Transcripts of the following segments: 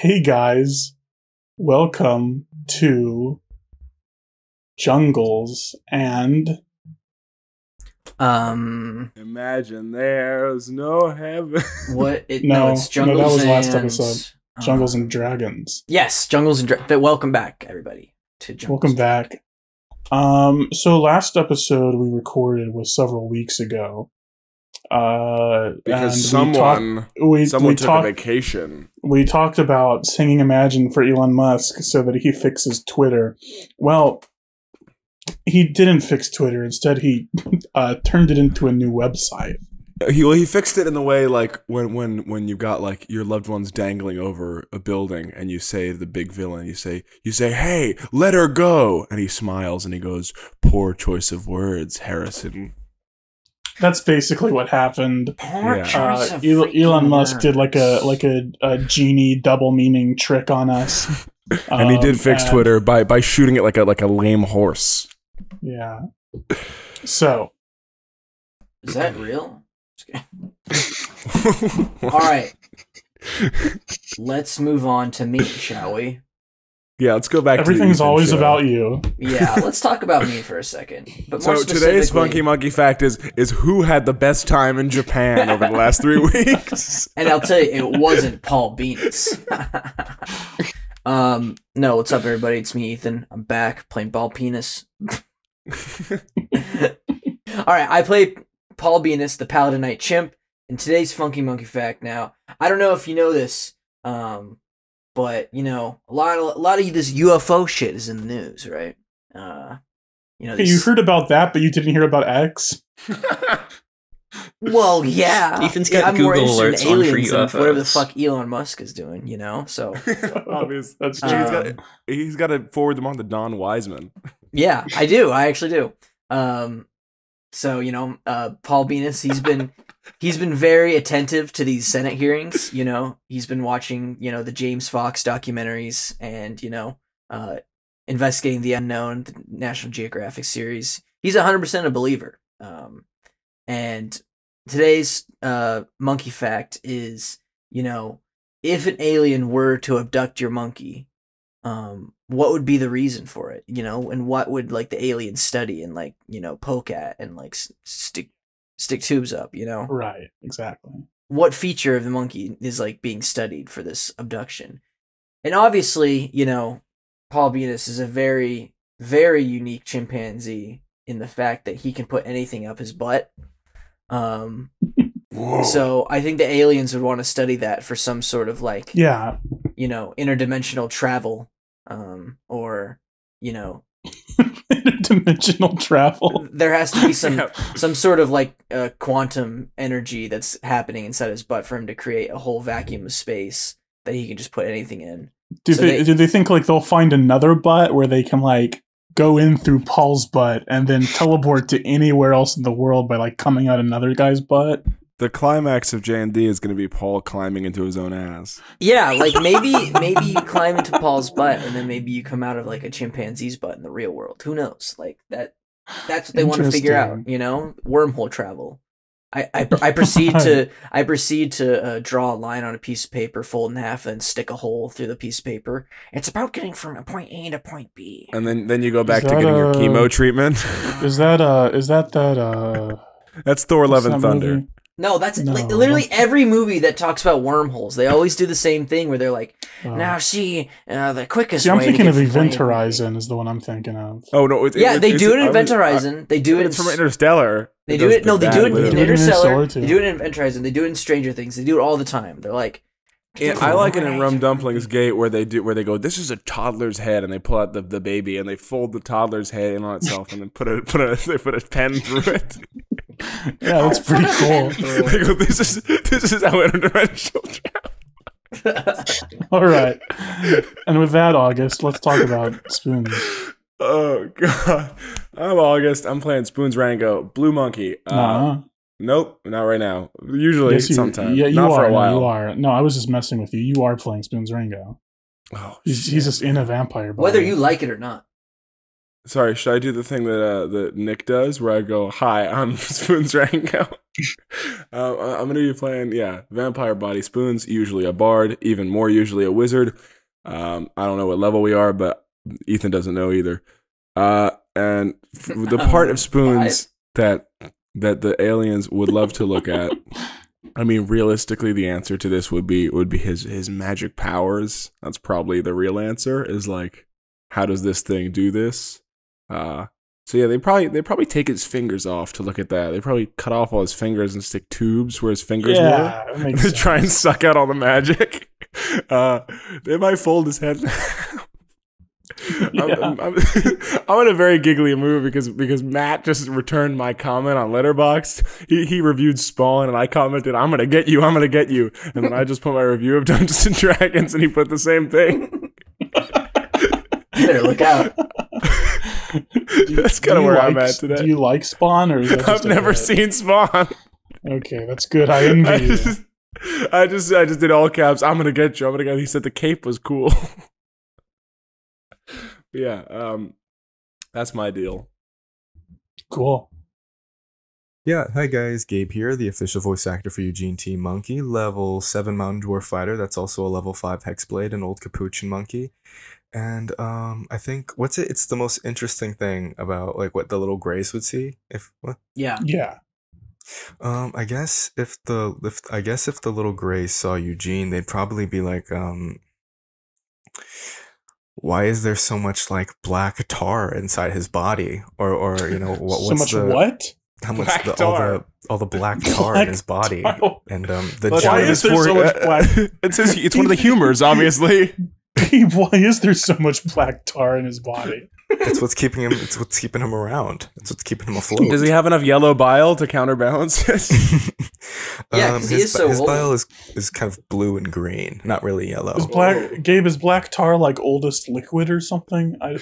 Hey guys, welcome to Jungles and Imagine there's no heaven. no, it's Jungles that was and last episode. Jungles and Dragons. Yes, Jungles and Dragons. Welcome back, everybody, to Jungles. Welcome back. So last episode we recorded was several weeks ago. Because someone took a vacation. We talked about singing Imagine for Elon Musk so that he fixes Twitter. Well, he didn't fix Twitter. Instead, he turned it into a new website. He fixed it in the way like when you've got like your loved ones dangling over a building and you say the big villain, you say, "Hey, let her go," and he smiles and he goes, "Poor choice of words, Harrison." That's basically what happened. Elon Musk did like a genie double meaning trick on us, and he did fix Twitter by shooting it like a lame horse. Yeah. So, is that real? All right. Let's move on to me, shall we? Yeah, let's go back. Everything's always about you. Yeah, let's talk about me for a second. But so today's funky monkey fact is who had the best time in Japan over the last 3 weeks? And I'll tell you, it wasn't Paul Beenis. No, what's up, everybody? It's me, Ethan. I'm back playing ball penis. All right, I play Paul Beenis, the Paladin Knight Chimp, and today's funky monkey fact. Now, I don't know if you know this, but you know, a lot of this UFO shit is in the news, right? You heard about that, but you didn't hear about X. Well, yeah. Ethan's got I'm Google more alerts in on aliens free than UFOs. whatever the fuck Elon Musk is doing, you know. So obvious. That's true. He's got to forward them on to Don Wiseman. Yeah, I do. I actually do. So you know, Paul Beenis, he's been very attentive to these Senate hearings. You know, he's been watching, you know, the James Fox documentaries and, you know, investigating the unknown, the National Geographic series. He's 100% a believer. And today's monkey fact is, you know, if an alien were to abduct your monkey, what would be the reason for it, you know, and what would like the alien study and like, you know, poke at and like stick tubes up, you know? Right, exactly. What feature of the monkey is like being studied for this abduction? And obviously, you know, Paul Beenis is a very, very unique chimpanzee in the fact that he can put anything up his butt. So I think the aliens would want to study that for some sort of like, yeah, you know, interdimensional travel, or, you know, interdimensional travel. There has to be some sort of like quantum energy that's happening inside his butt for him to create a whole vacuum of space that he can just put anything in. Do they think like they'll find another butt where they can like go in through Paul's butt and then teleport to anywhere else in the world by like coming out another guy's butt? The climax of J&D is going to be Paul climbing into his own ass. Yeah, like maybe you climb into Paul's butt and then maybe you come out of like a chimpanzee's butt in the real world. Who knows? Like that's what they want to figure out, you know? Wormhole travel. I proceed to draw a line on a piece of paper, fold in half, and stick a hole through the piece of paper. It's about getting from point A to point B. And then you go back to getting your chemo treatment. Is that That's Thor: Love and Thunder. Movie? No, that's like literally every movie that talks about wormholes. They always do the same thing where they're like, now see, the quickest way. I'm thinking to of get Event Horizon is the one I'm thinking of. Oh no! They do it in Event Horizon. They do it from Interstellar. They do it. No, they do it in Interstellar. Too. They do it in Event Horizon. They do it in Stranger Things. They do it all the time. They're like, yeah, I like it in Rum Dumplings Gate where they go, this is a toddler's head, and they pull out the baby and they fold the toddler's head in on itself and then they put a pen through it. Yeah, that's pretty cool. They go, this is how interdimensional travel. All right, and with that, August, let's talk about spoons. Oh god, I'm August. I'm playing Spoons Rango, Blue Monkey. Nope, not right now. Usually, sometime. Yeah, you not are. For a while. No, you are. No, I was just messing with you. You are playing Spoons Rango. Oh, he's just in a vampire body. whether you like it or not. Sorry, should I do the thing that Nick does, where I go, "Hi, I'm Spoons Rango." I'm gonna be playing, vampire body Spoons. Usually a bard, even more usually a wizard. I don't know what level we are, but Ethan doesn't know either. And the part of Spoons that the aliens would love to look at. I mean, realistically, the answer to this would be his magic powers. That's probably the real answer. Is like, how does this thing do this? So yeah, they probably take his fingers off to look at that. They probably cut off all his fingers and stick tubes where his fingers were to try and suck out all the magic. They might fold his head. I'm in a very giggly mood because Matt just returned my comment on Letterboxd. He reviewed Spawn and I commented, "I'm gonna get you," and then I just put my review of Dungeons and Dragons and he put the same thing. You better look out. That's kind of where I'm at today. Do you like Spawn, or is that I've never seen Spawn. Okay, that's good. I envy you. I just did all caps. "I'm gonna get you. He said the cape was cool. Yeah, that's my deal. Cool. Yeah, hi guys, Gabe here, the official voice actor for Eugene T. Monkey, level 7 Mountain Dwarf Fighter, that's also a level 5 Hexblade, an old Capuchin Monkey. And I think it's the most interesting thing about like what the little Greys would see if what? Yeah. I guess if the little Greys saw Eugene, they'd probably be like, why is there so much like black tar inside his body? Or what's what? How much all the black tar in his body and the Why giant is there so much black? It's one of the humors, obviously. Why is there so much black tar in his body? It's what's keeping him. It's what's keeping him around. It's what's keeping him afloat. Does he have enough yellow bile to counterbalance this? Yeah, because he is so his old. bile is kind of blue and green, not really yellow. Is black tar like oldest liquid or something? I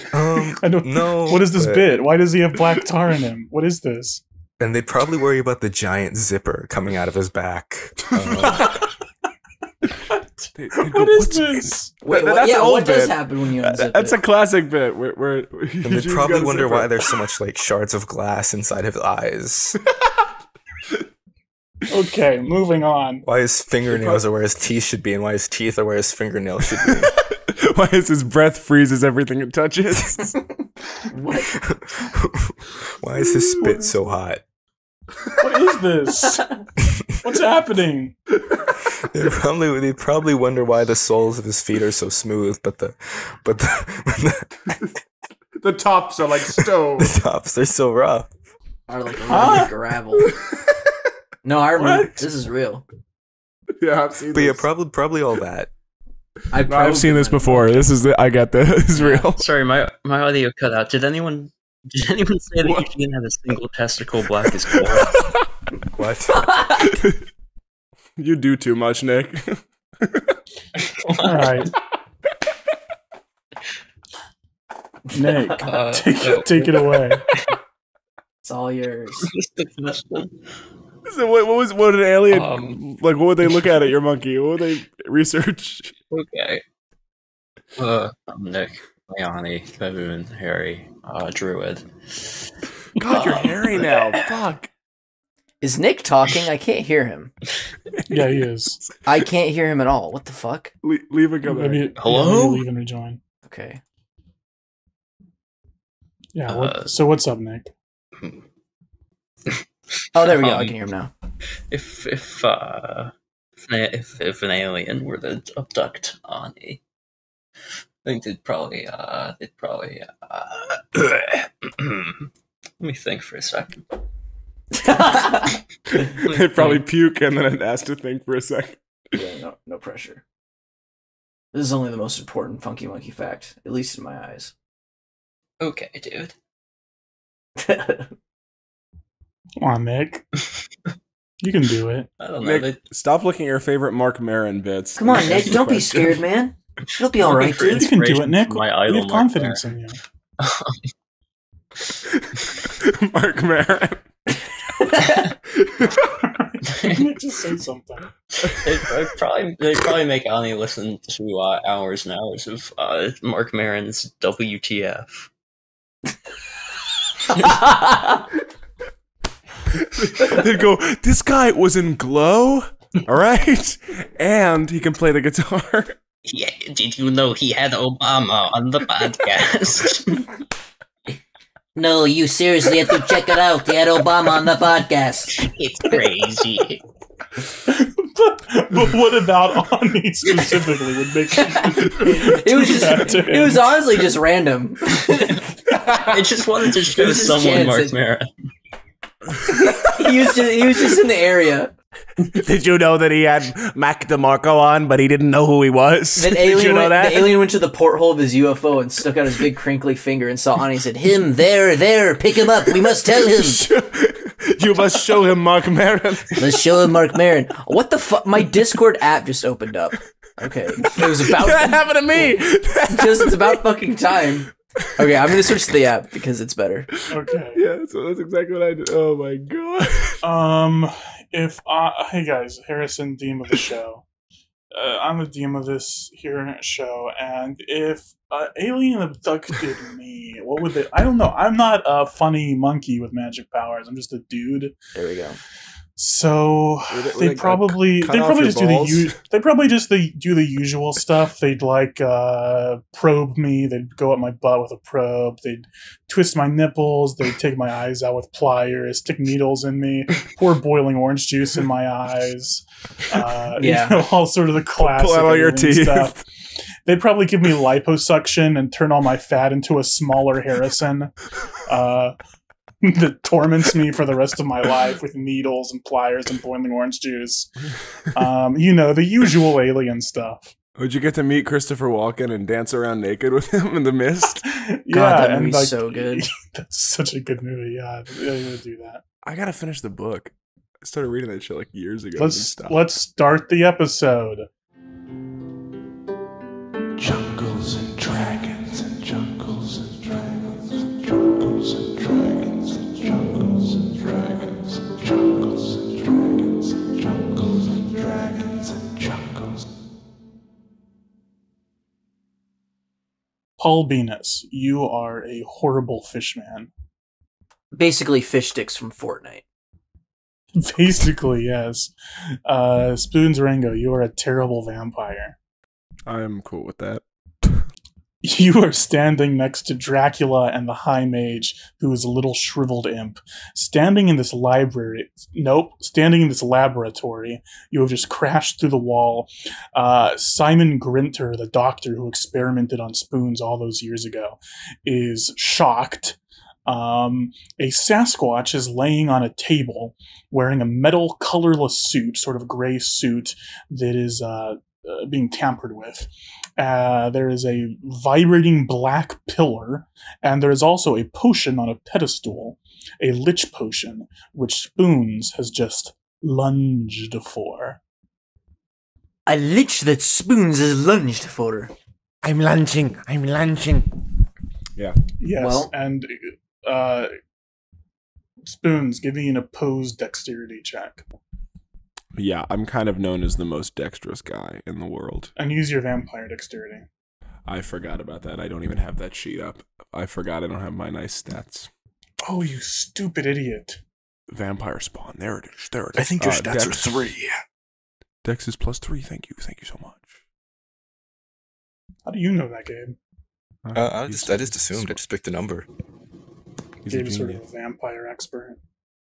don't know. What is this bit? Why does he have black tar in him? What is this? And they'd probably worry about the giant zipper coming out of his back. What is this? Wait, That's an old what does bit. happen when you unzip That's it? a classic bit. Where And they'd probably wonder why there's so much like shards of glass inside his eyes. Okay, moving on. Why his fingernails are where his teeth should be, and why his teeth are where his fingernails should be. Why is his breath freezes everything it touches? What? Why is his spit so hot? What is this? What's happening? They'd probably wonder why the soles of his feet are so smooth, but the The tops are like stone. the tops they're so rough. Are like rubbing gravel. No, I remember. What? This is real. Yeah, I've seen But yeah, this. probably all that. I've seen this before. I get this. It's real. Sorry, my audio cut out. Did anyone say that Eugene had a single testicle black as coal? What? You do too much, Nick. All right. Nick, take it away. It's all yours. Just the question. So what an alien like? What would they look at your monkey? What would they research? Okay. I'm Nick, Aani, baboon, hairy, druid. God, you're hairy now. Fuck. Is Nick talking? I can't hear him. Yeah, he is. I can't hear him at all. What the fuck? Leave and come back. Hello? Leave and rejoin. Okay. Yeah. So what's up, Nick? Oh, there we go. I can hear him now. If an alien were to abduct Aani, I think they'd probably let me think for a second. They'd probably puke and then ask to think for a second. Yeah, no pressure. This is only the most important Funky Monkey fact, at least in my eyes. Okay, dude. Come on, Nick. You can do it. I don't know. Nick, stop looking at your favorite Mark Maron bits. Come on, Nick. Don't be scared, man. You'll be all right, dude. You can do it, Nick. My We idol, have confidence in you. Mark Maron. Nick, just say something. They'd probably make Aani listen to hours and hours of Mark Maron's WTF. They'd go, this guy was in Glow, all right? And he can play the guitar. Yeah, did you know he had Obama on the podcast? No, you seriously have to check it out. He had Obama on the podcast. It's crazy. But what about Aani specifically would make It was honestly just random. I just wanted to show This is someone Mark Jansen. Maron. he was just in the area. Did you know that he had Mac DeMarco on, but he didn't know who he was? Then Did you know that? the alien went to the porthole of his UFO and stuck out his big crinkly finger and saw Aani and said, "Him, there, pick him up. We must tell him. You must show him Mark Maron. Let's show him Mark Maron." What the fuck? My Discord app just opened up. Okay, it was about That happened to me. because it's about fucking time. Okay, I'm gonna switch to the app because it's better. Okay. Yeah, so that's exactly what I did. Oh my god. Hey guys, Harrison, DM of the show. I'm the DM of this here show, and if alien abducted me, what would they? I don't know. I'm not a funny monkey with magic powers. I'm just a dude. There we go. So Would they they probably cut off your just do balls? they probably just do the usual stuff. They'd like probe me. They'd go up my butt with a probe. They'd twist my nipples. They'd take my eyes out with pliers. Stick needles in me. Pour boiling orange juice in my eyes. Yeah. You know, all sort of the classic Pull out all your alien teeth. stuff. They'd probably give me liposuction and turn all my fat into a smaller Harrison. That torments me for the rest of my life with needles and pliers and boiling orange juice. You know, the usual alien stuff. Would you get to meet Christopher Walken and dance around naked with him in the mist? God, Yeah, that and movie's like, so good. That's such a good movie. Yeah, I'm gonna do that. I gotta finish the book. I started reading that shit like years ago. and stopped. Let's start the episode. Jungles and dragons and jungles and dragons and jungles and dragons and jungles and dragons and jungles and dragons and jungles and dragons and jungles. Paul Beenis, you are a horrible fishman. Basically, fish sticks from Fortnite. Basically, yes. Spoons Rango, you are a terrible vampire. I'm cool with that. You are standing next to Dracula and the High Mage, who is a little shriveled imp. Standing in this laboratory, you have just crashed through the wall. Simon Grinter, the doctor who experimented on spoons all those years ago, is shocked. A Sasquatch is laying on a table wearing a metal colorless suit, sort of gray suit that is being tampered with. There is a vibrating black pillar, and there is also a potion on a pedestal, a lich potion, which Spoons has just lunged for. A lich that Spoons has lunged for. I'm lunching. Yeah. Yes, Well- and Spoons, give me an opposed dexterity check. Yeah, I'm kind of known as the most dexterous guy in the world. And use your vampire dexterity. I forgot about that. I don't even have that sheet up. I forgot I don't have my nice stats. Oh, you stupid idiot. Vampire spawn. There it is. I think your stats are Dex. 3. Dex is +3. Thank you. Thank you so much. How do you know that, Gabe? I just assumed. I just picked a number. He's a Gabe is sort of genius. a vampire expert.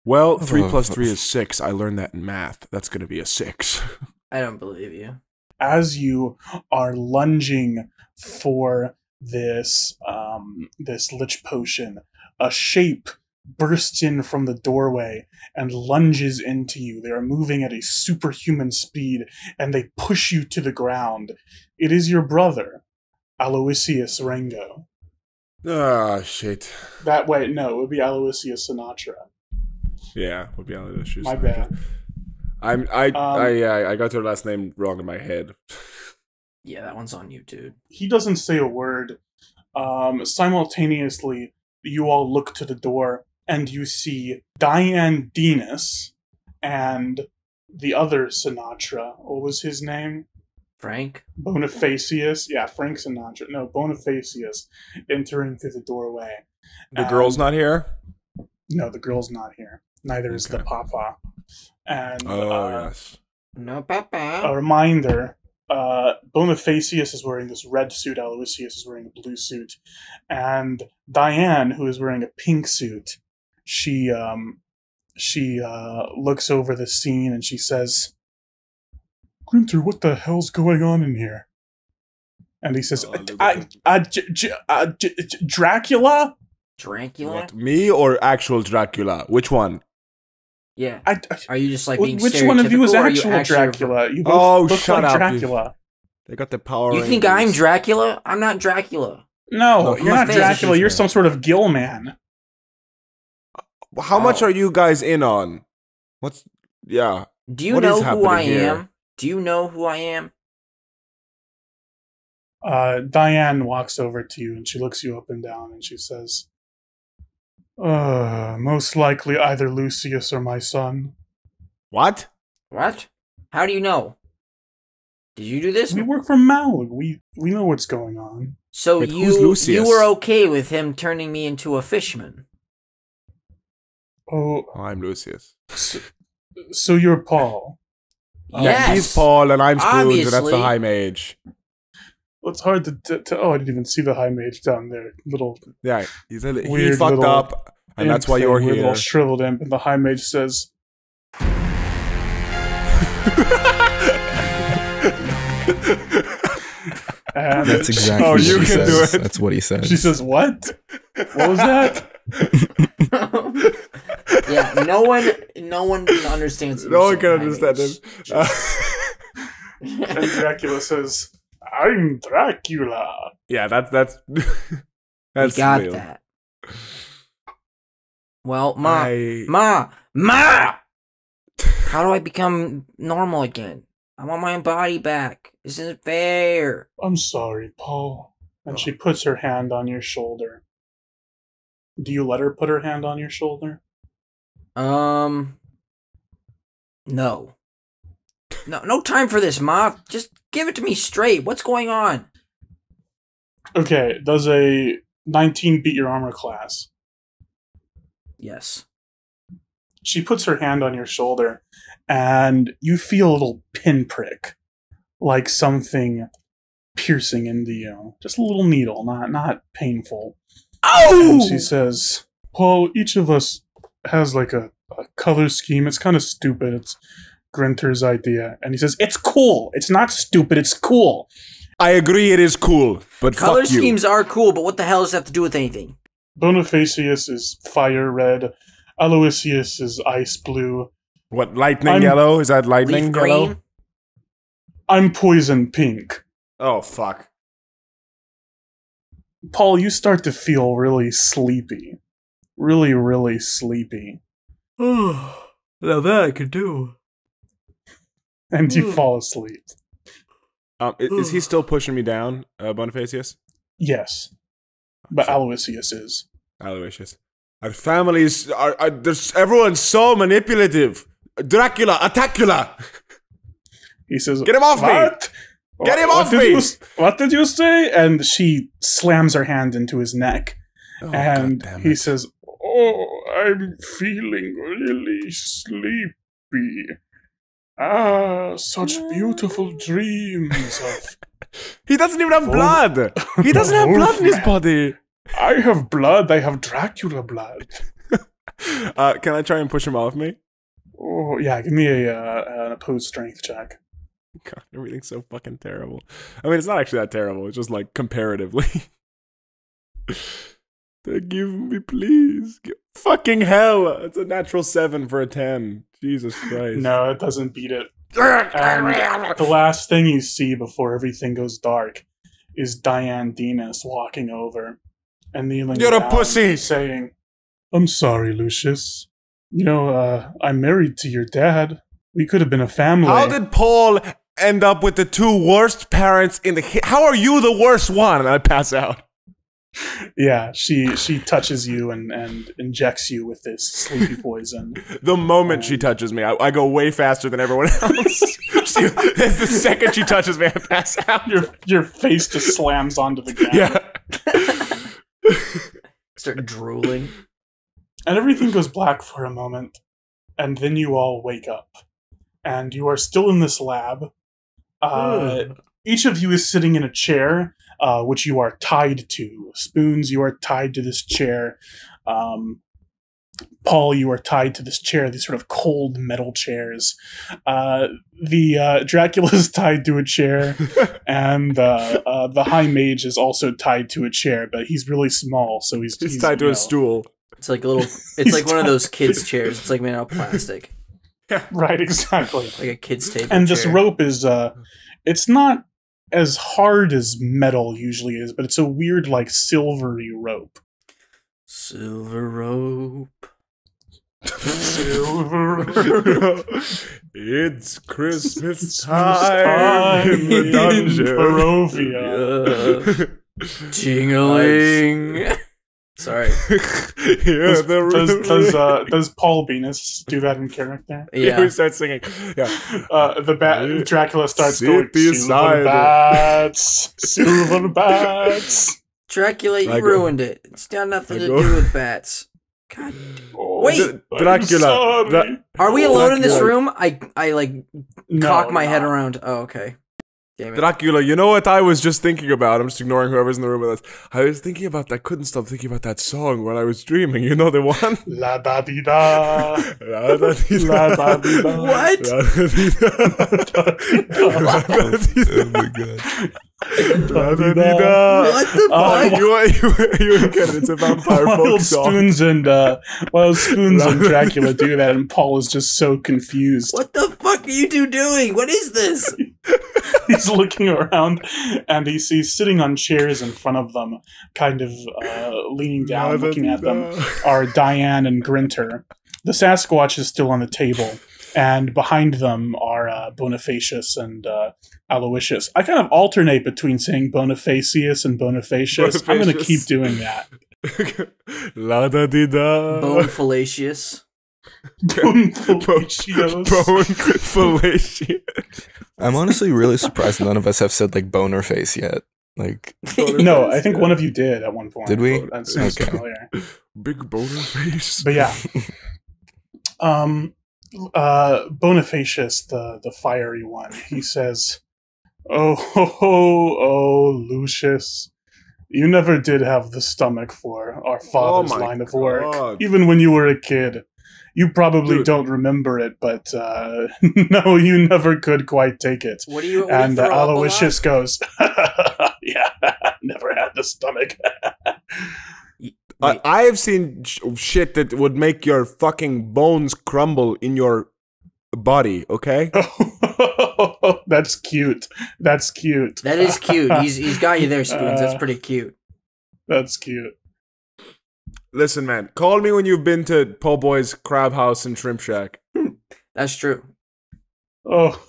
Well, 3 + 3 is 6. I learned that in math. That's going to be a 6. I don't believe you. As you are lunging for this this lich potion, a shape bursts in from the doorway and lunges into you. They are moving at a superhuman speed, and they push you to the ground. It is your brother, Aloysius Rango. Ah, shit. That way, no, it would be Aloysius Sinatra. Yeah, would be out of issues. My bad. I got your last name wrong in my head. Yeah, that one's on you, dude. He doesn't say a word. Simultaneously, you all look to the door, and you see Diane Beenis and the other Sinatra. What was his name? Frank? Bonifacius. Yeah, Frank Sinatra. No, Bonifacius entering through the doorway. The girl's not here? No, the girl's not here. Neither is the papa. And yes. No, papa. a reminder, Bonifacius is wearing this red suit, Aloysius is wearing a blue suit, and Diane, who is wearing a pink suit, she looks over the scene and she says, Grinter, what the hell's going on in here? And he says, Dracula? Dracula? What, me or actual Dracula? Which one? Yeah. Are you just like being which one of you is actual Dracula? You both look shut like up, Dracula. They got the power. You think I'm Dracula? I'm not Dracula. No, you're not face. Dracula. You're some sort of gill man. How much are you guys in on? Yeah. Do you What know is who I happening here? am? Do you know who I am? Diane walks over to you and she looks you up and down and she says, most likely either Lucius or my son. What? What? How do you know? Did you do this? We work for Maug. We know what's going on. So Wait, who's Lucius? you were okay with him turning me into a fishman? Oh, I'm Lucius. so you're Paul. Yes. He's Paul and I'm Spoons, and that's Obviously. the High Mage. Well, it's hard to oh, I didn't even see the High Mage down there. Little Yeah, he fucked Weird little up, and that's why you're weird here. little shriveled imp, and the High Mage says, and That's exactly Oh, what you he can do says. it. That's what he says. she says, "What? What was that?" Yeah, no one understands. No one can understand him. And Dracula says, "I'm Dracula." Yeah, that's We that's got real. that. Well, I- Ma! How do I become normal again? I want my body back. This isn't fair. I'm sorry, Paul. And she puts her hand on your shoulder. Do you let her put her hand on your shoulder? No. No time for this, Ma. Just give it to me straight. What's going on? Okay, does a 19 beat your armor class? Yes. She puts her hand on your shoulder, and you feel a little pinprick, like something piercing into you. Just a little needle, not painful. Oh! And she says, Paul, each of us has like a color scheme. It's kind of stupid. It's Grinter's idea. And he says, it's cool. It's not stupid. It's cool. I agree it is cool, but Color fuck you. schemes are cool, but what the hell does that have to do with anything? Bonifacius is fire red. Aloysius is ice blue. What, lightning I'm- yellow? Is that lightning Leaf yellow? green? I'm poison pink. Oh, fuck. Paul, you start to feel really sleepy. Really, really sleepy. Oh, now that I could do. And you fall asleep. Is he still pushing me down, Bonifacius? Yes. But Aloysius is. Aloysius. Our families are there's everyone's so manipulative. Dracula, Attackula! He says, Get him off me! "What? Get him What off did me!" What did you say? And she slams her hand into his neck. Oh, And God damn he it. says, oh, I'm feeling really sleepy. Such beautiful dreams of... He doesn't even have blood! He doesn't have blood in his body! I have blood. I have Dracula blood. Can I try and push him off me? Oh, yeah, give me an opposed strength check. God, everything's so fucking terrible. I mean, it's not actually that terrible. It's just like comparatively. Give me, please. Fucking hell! It's a natural 7 for a 10. Jesus Christ. No, it doesn't beat it. And the last thing you see before everything goes dark is Diane Beenis walking over and kneeling You're a down, pussy! saying, I'm sorry, Lucius. You know, I'm married to your dad. We could have been a family. How did Paul end up with the two worst parents in the... How are you the worst one? And I pass out. Yeah, she touches you and injects you with this sleepy poison. The moment she touches me, I go way faster than everyone else. The second she touches me, I pass out. Your face just slams onto the ground. Yeah. Start drooling. And everything goes black for a moment, and then you all wake up. And you are still in this lab. Each of you is sitting in a chair, which you are tied to. Spoons, you are tied to this chair. Paul, you are tied to this chair, these sort of cold metal chairs. The Dracula is tied to a chair, and the High Mage is also tied to a chair, but he's really small, so he's tied to a stool. It's like a little. It's like one of those kids' chairs. It's like made out of plastic. Right, exactly. Like a kid's table. And chair. this rope is, it's not as hard as metal usually is, but it's a weird, like, silvery rope. Silver rope. Silver rope. It's Christmas time in the dungeon. Barovia. Jingling. Sorry. Does Paul Beenis do that in character? Yeah. We start singing. Yeah. Dracula starts Sit going, beside silver bats, silver bats. Dracula, you Rango. ruined it. It's got nothing to Rango. do with bats. God. Oh, Wait. Dracula. Are we alone in this Dracula. room? I No, cock my you're head not. around. Oh, okay. Damn it. Dracula, you know what I was just thinking about? I'm just ignoring whoever's in the room with us. I was thinking about, I couldn't stop thinking about that song when I was dreaming. You know the one? La da di da. La da di La da. da di da. What? La da di da. La da di da. Oh my god. La da di da. What the fuck? You get it. It's a vampire folk While song. Spoons and Dracula do that, and Paul is just so confused. What the fuck are you two doing? What is this? He's looking around, and he sees sitting on chairs in front of them, kind of leaning down, looking at them, are Diane and Grinter. The Sasquatch is still on the table, and behind them are Bonifacius and Aloysius. I kind of alternate between saying Bonifacius and Bonifacius. I'm going to keep doing that. La da di da. Bone fallacious. Bonifacius. Bone fallacious. I'm honestly really surprised none of us have said like boner face yet. Like, No, I think one of you did at one point. Did we? That sounds Okay. familiar. Big boner face. But yeah. Bonifacius, the fiery one, he says, Oh, Lucius, you never did have the stomach for our father's my line of work, God. even when you were a kid. You probably Dude. don't remember it, but no, you never could quite take it. What do you? And throw up a lot? Aloysius goes, yeah, never had the stomach. Wait. I have seen shit that would make your fucking bones crumble in your body, okay? That's cute. That's cute. That is cute. He's got you there, Spoons. That's pretty cute. That's cute. Listen, man, call me when you've been to Po' Boy's Crab House and Shrimp Shack. That's true. Oh,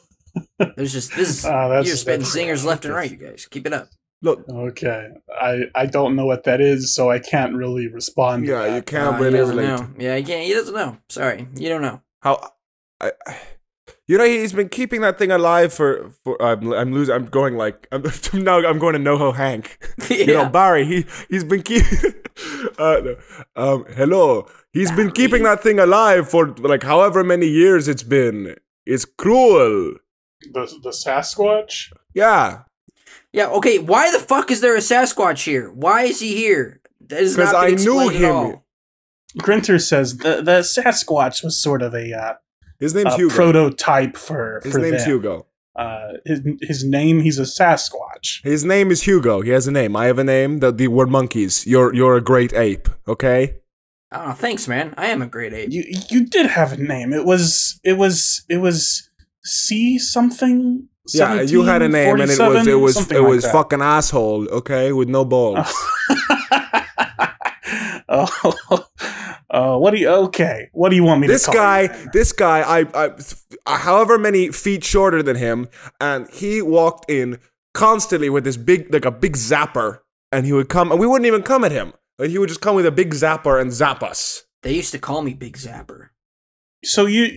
There's just this. that's- You're spitting that's- singers left and right, you guys. Keep it up. Look, okay. I don't know what that is, so I can't really respond to yeah, that. you can't He really doesn't relate. know. Yeah, he can't. He doesn't know. Sorry, you don't know. How, you know, he's been keeping that thing alive for I'm losing. I'm going like I'm now. I'm going to NoHo Hank. You know, Yeah. Barry. He's been keeping. Hello. He's been keeping that thing alive for like however many years it's been. It's cruel. The Sasquatch? Yeah. Yeah. Okay. Why the fuck is there a Sasquatch here? Why is he here? That is 'Cause not been I knew explained at him. all. Grinter says the Sasquatch was sort of a His name's Hugo. prototype for His name's them. Hugo. His name, he's a Sasquatch. His name is Hugo. He has a name. I have a name. We're monkeys. You're a great ape. Okay. Oh, thanks, man. I am a great ape. You did have a name. It was C something. Yeah, you had a name, and it 1747, was something like that. fucking asshole. Okay, with no balls. What do you? Okay, what do you want me This to call guy, you then? this guy, however many feet shorter than him, and he walked in constantly with this big, like a big zapper, and he would come, and we wouldn't even come at him. Like, he would just come with a big zapper and zap us. They used to call me Big Zapper. So you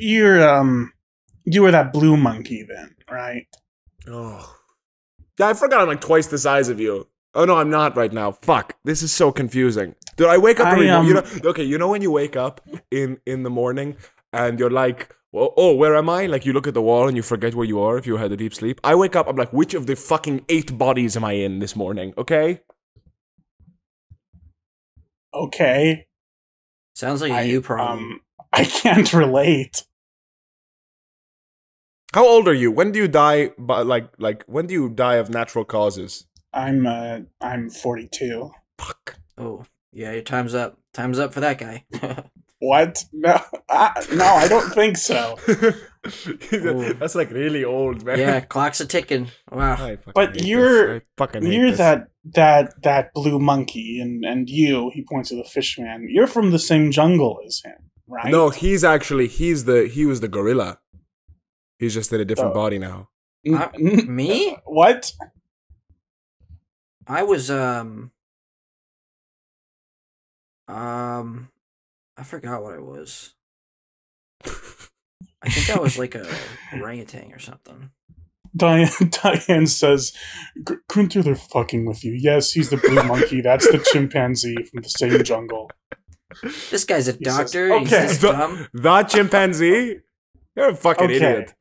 were that blue monkey then, right? Oh, yeah, I forgot I'm like twice the size of you. Oh no, I'm not right now. Fuck. This is so confusing. Dude, I wake up every morning. You know, okay, you know when you wake up in the morning and you're like, oh, where am I? Like you look at the wall and you forget where you are if you had a deep sleep. I wake up, I'm like, which of the fucking 8 bodies am I in this morning? Okay? Okay. Sounds like a you problem. I can't relate. How old are you? When do you die? Like when do you die of natural causes? I'm 42. Fuck. Oh, yeah, your time's up. Time's up for that guy. What? No, I don't think so. That's like really old, man. Yeah, clock's a ticking. Wow. But you're that blue monkey, and you. He points to the fishman. You're from the same jungle as him, right? No, he was the gorilla. He's just in a different body now. Me? What? I was I forgot what I was. I think I was like a orangutan or something. Diane says, Gunther, they're fucking with you. Yes, he's the blue monkey. That's the chimpanzee from the same jungle. This guy's a doctor. Says, okay. He's this dumb. The chimpanzee? You're a fucking idiot.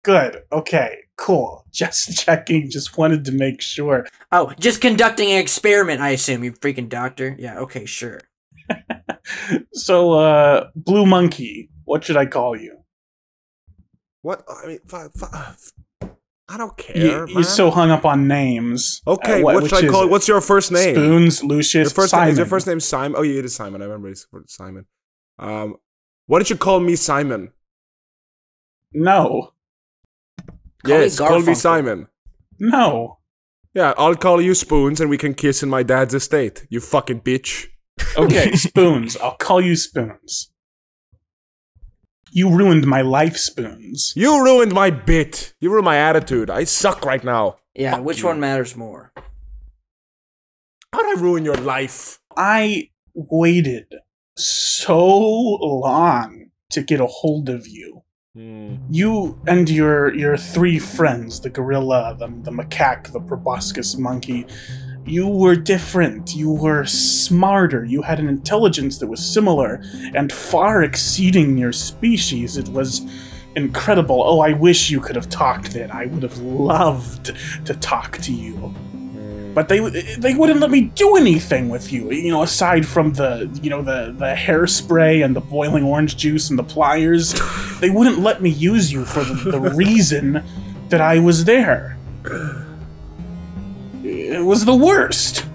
Good. Okay. Cool. Just checking. Just wanted to make sure. Oh, just conducting an experiment, I assume, you freaking doctor. Yeah, okay, sure. So, blue monkey, what should I call you? What? I mean, I don't care. You're so hung up on names. Okay, what should I call? What's your first name? Spoons, Lucius, Simon. Is your first name Simon? Oh, yeah, it is Simon. I remember it's Simon. Why don't you call me Simon? No. Yes, call me Simon. No. Yeah, I'll call you Spoons and we can kiss in my dad's estate, you fucking bitch. Okay, Spoons. I'll call you Spoons. You ruined my life, Spoons. You ruined my bit. You ruined my attitude. I suck right now. Yeah, which one matters more? How'd I ruin your life? I waited so long to get a hold of you. You and your 3 friends, the gorilla, the macaque, the proboscis monkey, you were different. You were smarter. You had an intelligence that was similar and far exceeding your species. It was incredible. Oh, I wish you could have talked then. I would have loved to talk to you. But they wouldn't let me do anything with you, aside from the hairspray and the boiling orange juice and the pliers. They wouldn't let me use you for the reason that I was there. It was the worst.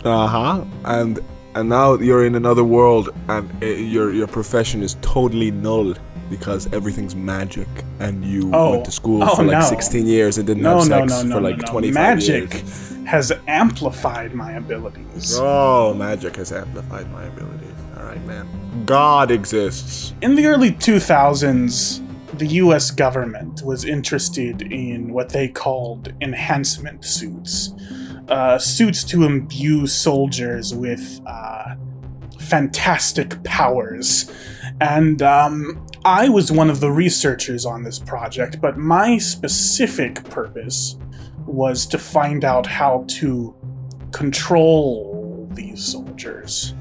Uh-huh. And now you're in another world and your profession is totally null because everything's magic and you went to school for like 16 years and didn't have sex for like 25 years. Magic has amplified my abilities. Oh, magic has amplified my abilities. All right, man. God exists. In the early 2000s, the US government was interested in what they called enhancement suits. Suits to imbue soldiers with fantastic powers. And I was one of the researchers on this project, but my specific purpose was to find out how to control these soldiers.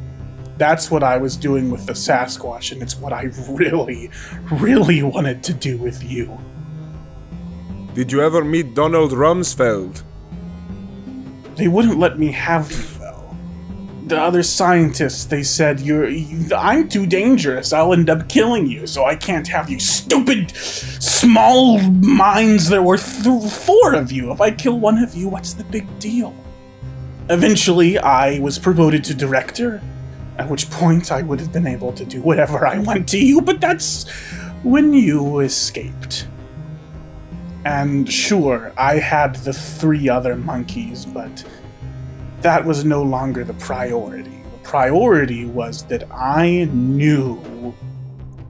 That's what I was doing with the Sasquatch, and it's what I really, really wanted to do with you. Did you ever meet Donald Rumsfeld? They wouldn't let me have you, though. The other scientists, they said, I'm too dangerous. I'll end up killing you, so I can't have you. Stupid, small minds. There were 4 of you. If I kill one of you, what's the big deal? Eventually, I was promoted to director, at which point I would have been able to do whatever I want to you, but that's when you escaped. And sure, I had the 3 other monkeys, but that was no longer the priority. The priority was that I knew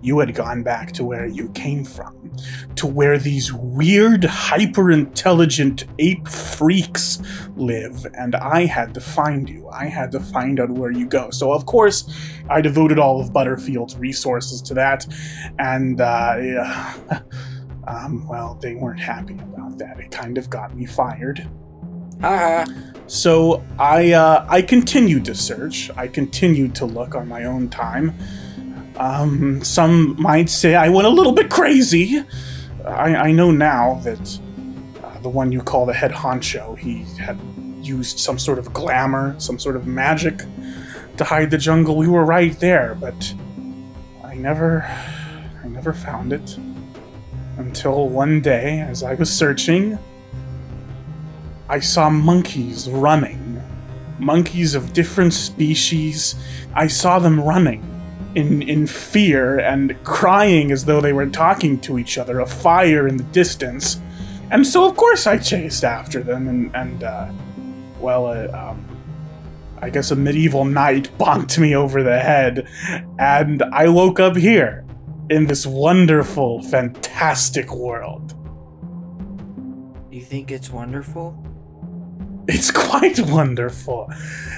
you had gone back to where you came from, to where these weird, hyper-intelligent ape freaks live, and I had to find you. I had to find out where you go. So, of course, I devoted all of Butterfield's resources to that, and, well, they weren't happy about that. It kind of got me fired. Haha. So I continued to search. I continued to look on my own time. Some might say I went a little bit crazy. I know now that the one you call the head honcho, he had used some sort of glamour, some sort of magic to hide the jungle. We were right there, but I never found it. Until one day, as I was searching, I saw monkeys running. Monkeys of different species. I saw them running in fear and crying as though they were talking to each other, a fire in the distance. And so, of course, I chased after them, I guess a medieval knight bonked me over the head, and I woke up here, in this wonderful, fantastic world. You think it's wonderful? It's quite wonderful.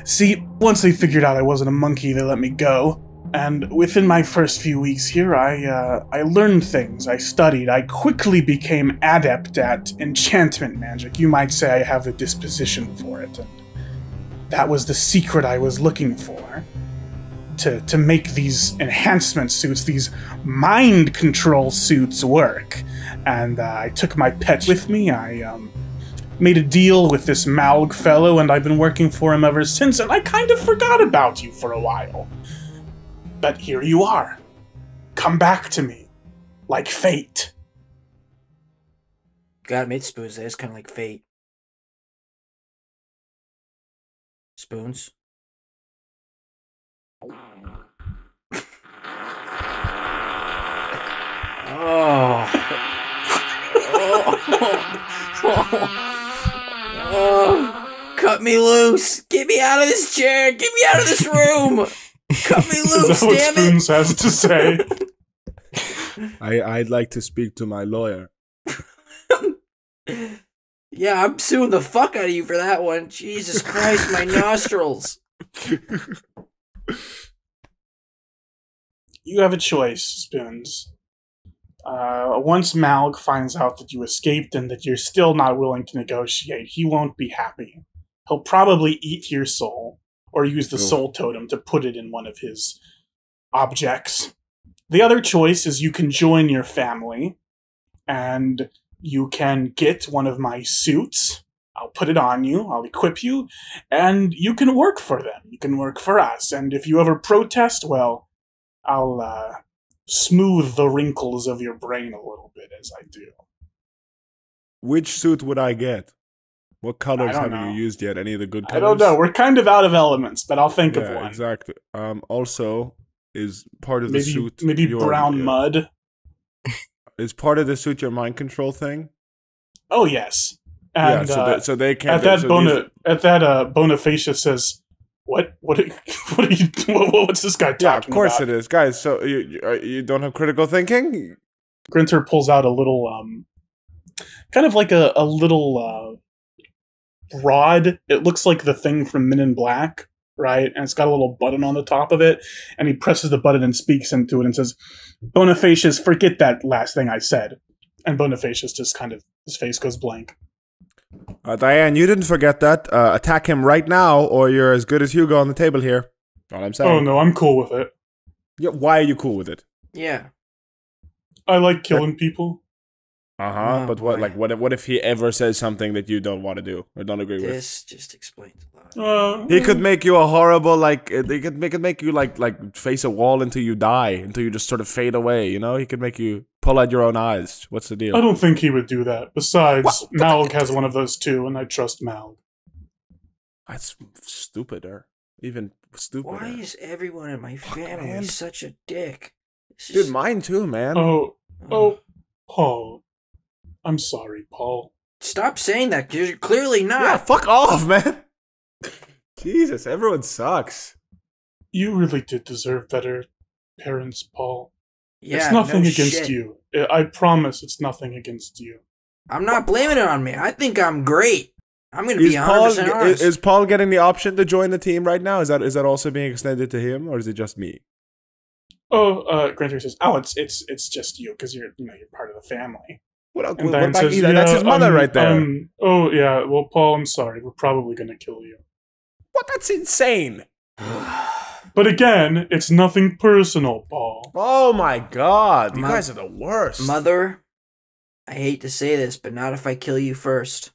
See, once they figured out I wasn't a monkey, they let me go. And within my first few weeks here, I learned things, I studied, I quickly became adept at enchantment magic. You might say I have the disposition for it, and that was the secret I was looking for. To make these enhancement suits, these mind control suits work. And I took my pet with me, I made a deal with this Malg fellow, and I've been working for him ever since, and I kind of forgot about you for a while. But here you are. Come back to me. Like fate. God made spoons there. It's kind of like fate. Spoons? Oh. Oh. Cut me loose. Get me out of this chair. Get me out of this room. Cut me loose, Is that what damn Spoons has to say? I'd like to speak to my lawyer. Yeah, I'm suing the fuck out of you for that one. Jesus Christ, my nostrils. You have a choice, Spoons. Once Malg finds out that you escaped and that you're still not willing to negotiate, he won't be happy. He'll probably eat your soul, or use the soul totem to put it in one of his objects. The other choice is you can join your family, and you can get one of my suits. I'll put it on you, I'll equip you, and you can work for them. You can work for us, and if you ever protest, well, I'll smooth the wrinkles of your brain a little bit as I do. Which suit would I get? What colors I have don't know. you used yet? Any of the good colors? I don't know. We're kind of out of elements, but I'll think of Yeah, one. exactly. Also, is part of the suit maybe your- brown mud. Is part of the suit your mind control thing? Oh yes. And so they can't. at that Bonifacius says, "What? What are you? What's this guy talking about?" Yeah, of course it is, guys. So you don't have critical thinking? Grinter pulls out a little, kind of like a little rod. It looks like the thing from Men in Black, right? And it's got a little button on the top of it. And he presses the button and speaks into it and says, "Bonifacius, forget that last thing I said." And Bonifacius just kind of, his face goes blank. Diane, you didn't forget that. Attack him right now, or you're as good as Hugo on the table here. All I'm saying. Oh no, I'm cool with it. Yeah, why are you cool with it? Yeah. I like killing people. Oh, but boy. what if he ever says something that you don't want to do or don't agree with? This just explains a lot. He could make you a horrible, like, he could make you like face a wall until you die, until you just sort of fade away, you know? He could make you pull out your own eyes. What's the deal? I don't think he would do that. Besides, Malg has one of those too, and I trust Malg. That's stupider. Even stupider. Why is everyone in my family man. such a dick? It's Dude, just- mine too, man. Oh, Paul. I'm sorry, Paul. Stop saying that, because you're clearly not. Yeah, fuck off, man. Jesus, everyone sucks. You really did deserve better parents, Paul. Yeah, It's nothing no against shit. you. I promise it's nothing against you. I'm not blaming it on me. I think I'm great. I'm going to be 100% honest. Is Paul getting the option to join the team right now? Is that also being extended to him, or is it just me? Oh, Grantor says, "Oh, it's just you because you're part of the family." What And about Diane says, that's his mother right there. Oh, yeah, well, Paul, I'm sorry. We're probably going to kill you. What? That's insane. But again, it's nothing personal, Paul. Oh my god, you guys are the worst. Mother, I hate to say this, but not if I kill you first.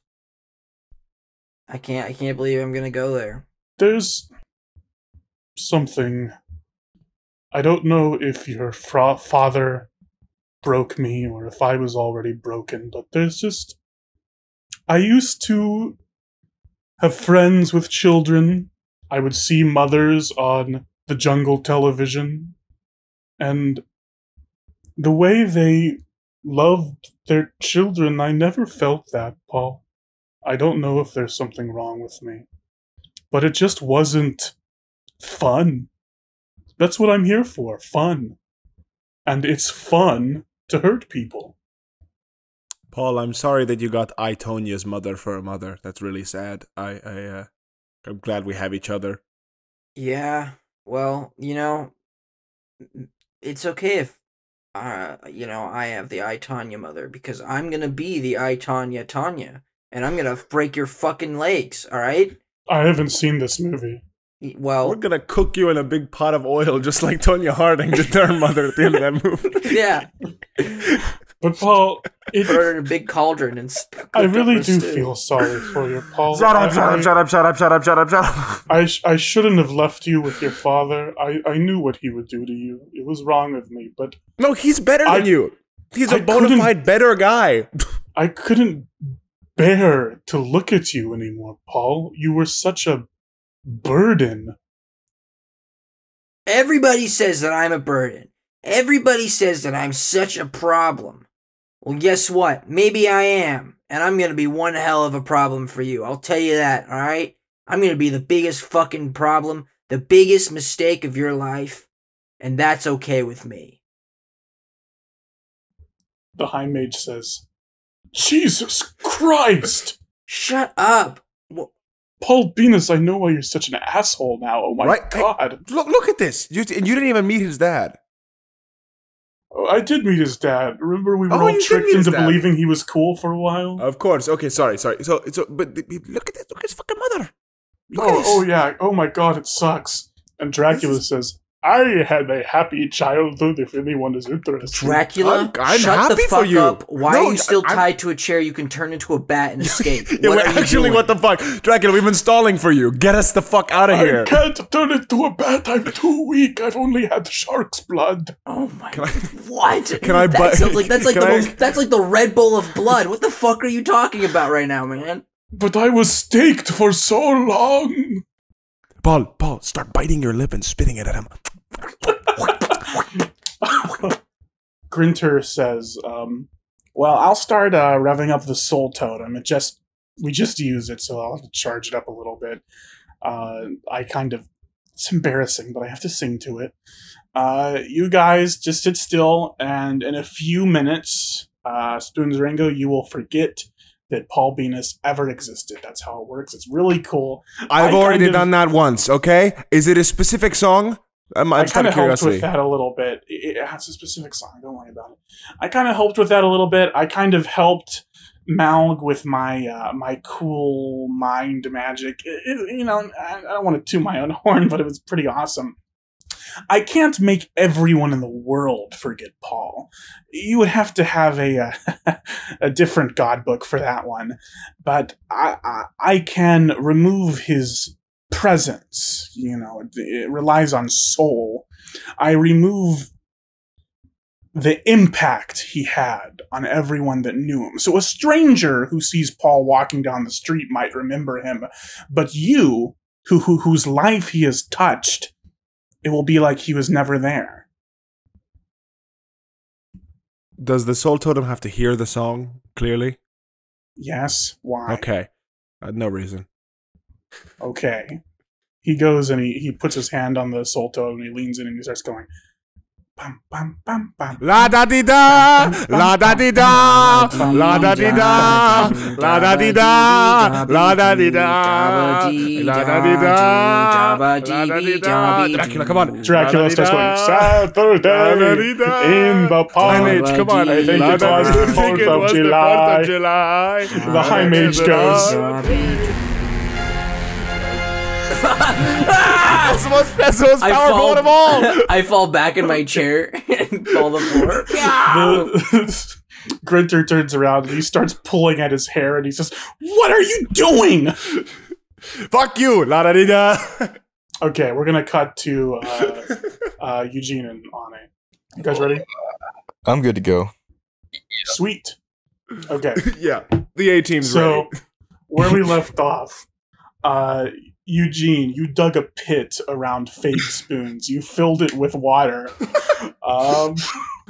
I can't believe I'm gonna go there. There's something. I don't know if your father broke me or if I was already broken, but there's just. I used to have friends with children. I would see mothers on the jungle television, and the way they loved their children, I never felt that, Paul. I don't know if there's something wrong with me, but it just wasn't fun. That's what I'm here for, fun. And it's fun to hurt people. Paul, I'm sorry that you got Tonya's mother for a mother. That's really sad. I'm glad we have each other. Yeah, well, it's okay if, I have the Tanya mother, because I'm gonna be the Tanya, and I'm gonna break your fucking legs, alright? I haven't seen this movie. Well, we're gonna cook you in a big pot of oil, just like Tonya Harding did to her mother at the end of that movie. Yeah. But Paul, put her in a big cauldron and I really do feel sorry for you, Paul. Shut up. I shouldn't have left you with your father. I knew what he would do to you. It was wrong of me, but... No, he's better than you. He's a bona fide better guy. I couldn't bear to look at you anymore, Paul. You were such a burden. Everybody says that I'm a burden. Everybody says that I'm such a problem. Well, guess what? Maybe I am. And I'm gonna be one hell of a problem for you. I'll tell you that, alright? I'm gonna be the biggest fucking problem, the biggest mistake of your life. And that's okay with me. The High Mage says, Jesus Christ! Shut up! Paul Beenis, I know why you're such an asshole now. Oh my god. Hey, look at this. You didn't even meet his dad. Oh, I did meet his dad. Remember we were all tricked into believing he was cool for a while? Of course. Okay, sorry. So but look at this. Look at his fucking mother. Oh yeah. Oh my god, it sucks. And Dracula says, I had a happy childhood if anyone is interested. Dracula, I'm shut happy the fuck for you. up. Why are you still tied to a chair you can turn into a bat and escape? Yeah, what the fuck? Dracula, we've been stalling for you. Get us the fuck out of here. I can't turn into a bat. I'm too weak. I've only had shark's blood. Oh my god. What? Can I buy... That's like the Red Bull of blood. What the fuck are you talking about right now, man? But I was staked for so long. Paul, start biting your lip and spitting it at him. Grinter says, well, I'll start revving up the soul totem. We just use it, so I'll have to charge it up a little bit. It's embarrassing, but I have to sing to it. You guys just sit still, and in a few minutes, Spoons Rango, you will forget that Paul Beenis ever existed. That's how it works. It's really cool. I've already done that once, okay? Is it a specific song? I kind of helped with that a little bit. It's a specific song. Don't worry about it. I kind of helped with that a little bit. I kind of helped Malg with my my cool mind magic. I don't want to toot my own horn, but it was pretty awesome. I can't make everyone in the world forget Paul. You would have to have a different god book for that one. But I can remove his presence. It relies on soul. I remove the impact he had on everyone that knew him. So a stranger who sees Paul walking down the street might remember him, but you, whose life he has touched, it will be like he was never there. Does the soul totem have to hear the song clearly? Yes. Why? Okay. No reason. Okay. He goes and he puts his hand on the soul totem and he leans in and he starts going, Bam, bam, bam, bam. La da di da, la da di da, la da di da, la da di da, la da di da, la da di da, la da di da. Dracula, come on. Dracula starts going, Saturday in the park. High Mage, come on. I think it was the 4th of July. July. The High Mage goes, That's the most powerful one of all. I fall back in my chair and fall to the floor. Grinter turns around and he starts pulling at his hair and he says, "What are you doing?" Fuck you, la da di da. Okay, we're gonna cut to Eugene and Aani. You guys ready? I'm good to go. Sweet. Okay. Yeah, the A team's So, ready. where we left off, Eugene, you dug a pit around fake spoons. You filled it with water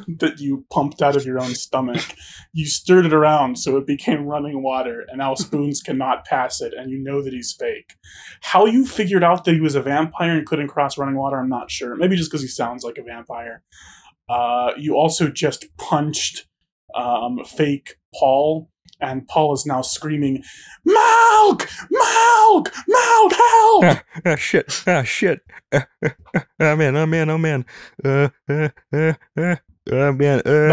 that you pumped out of your own stomach. You stirred it around so it became running water, and now spoons cannot pass it, and you know that he's fake. How you figured out that he was a vampire and couldn't cross running water, I'm not sure. Maybe just because he sounds like a vampire. You also just punched fake Paul, and Paul is now screaming, "Milk! Milk! Milk! Help!" Shit. Oh man. Oh man. The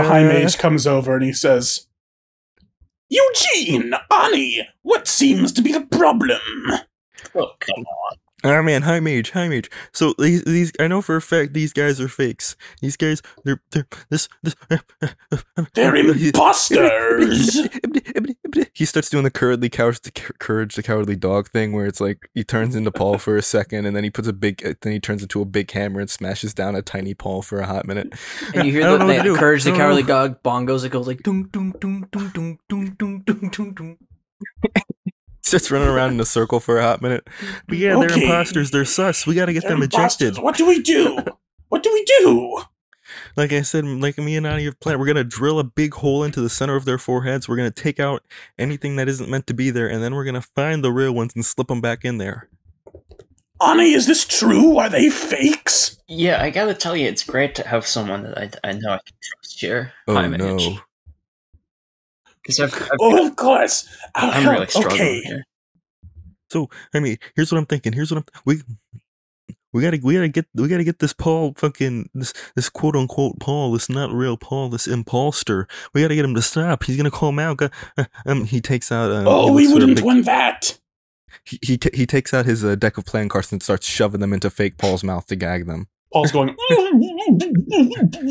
High Mage comes over and he says, "Eugene! Aani! What seems to be the problem?" Oh, come on. Oh man, High Mage. So these I know for a fact these guys are fakes. These guys, they're They're imposters! He starts doing the courage the cowardly dog thing, where it's like he turns into Paul for a second, and then he turns into a big hammer and smashes down a tiny Paul for a hot minute. And you hear the Courage the Cowardly Dog bongos. It goes like dum dum dum dum dum dum dum dum dum dum. Starts running around in a circle for a hot minute. But yeah, they're imposters. They're sus. We gotta get them ejected. What do we do? What do we do? Like I said, like me and Aani have planned, we're gonna drill a big hole into the center of their foreheads. We're gonna take out anything that isn't meant to be there, and then we're gonna find the real ones and slip them back in there. Aani, is this true? Are they fakes? Yeah, I gotta tell you, it's great to have someone that I know I can trust here. Oh no. Because I've Of course. I'm really struggling here. So I mean, here's what I'm thinking. We gotta get this Paul this quote unquote Paul, this not real Paul, this imposter. We gotta get him to stop. He's gonna call him out. He takes out. We wouldn't want that. He takes out his deck of playing cards and starts shoving them into fake Paul's mouth to gag them. Paul's going.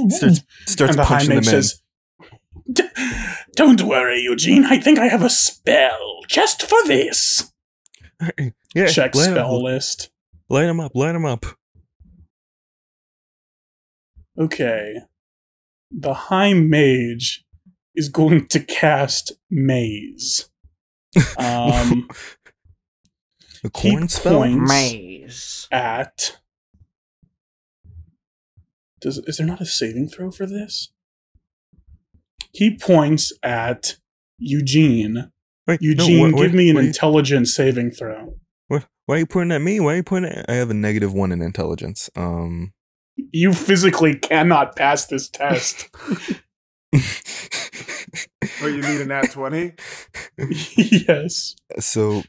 starts and the High punching them Mage in. says, "Don't worry, Eugene. I think I have a spell just for this." Yeah, Check spell list. Light him up. Okay. The High Mage is going to cast Maze. A corn He spell? points Maze. at. Is there not a saving throw for this? He points at Eugene. Wait, Eugene, no, give me an wait. intelligence saving throw. Why are you pointing at me? Why are you pointing at... I have a -1 in intelligence. You physically cannot pass this test. Oh, you need a nat 20? Yes. So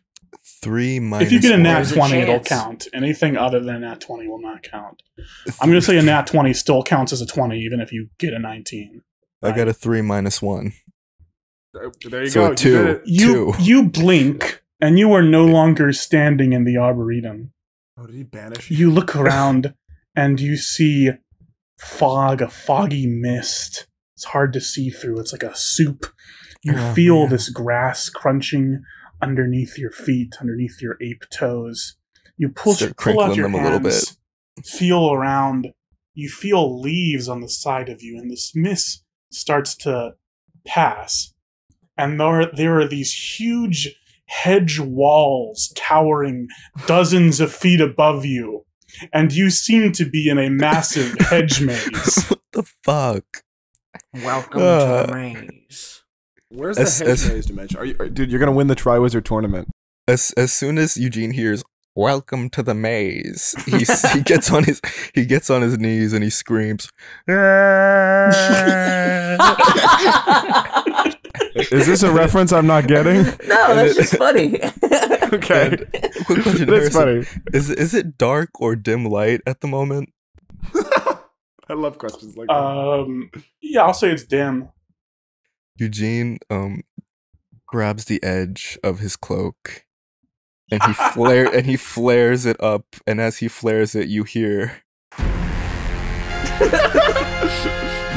3 minus If you get a nat There's a 20, it'll chance. count. Anything other than a nat 20 will not count. I'm going to say a nat 20 still counts as a 20, even if you get a 19. I got a 3 minus 1. There you So go. a 2. You did it. You blink, and you are no longer standing in the arboretum. Oh, did he banish? You look around, and you see fog, a foggy mist. It's hard to see through. It's like a soup. You Oh, feel man. this grass crunching underneath your feet, underneath your ape toes. You pull out crinkling your them a little hands, feel around. You feel leaves on the side of you, and this mist starts to pass. And there are these huge hedge walls towering dozens of feet above you. And you seem to be in a massive hedge maze. What the fuck? Welcome to the maze. Where's As- the hedge as- maze dimension? Dude, you're gonna win the Triwizard tournament. As soon as Eugene hears, Welcome to the maze. He gets on his knees and he screams. Is this a reference I'm not getting? No, that's just funny. Okay. Quick question, That's Harrison. funny. Is it dark or dim light at the moment? I love questions like that. Yeah, I'll say it's dim. Eugene grabs the edge of his cloak and he flares it up, and as he flares it you hear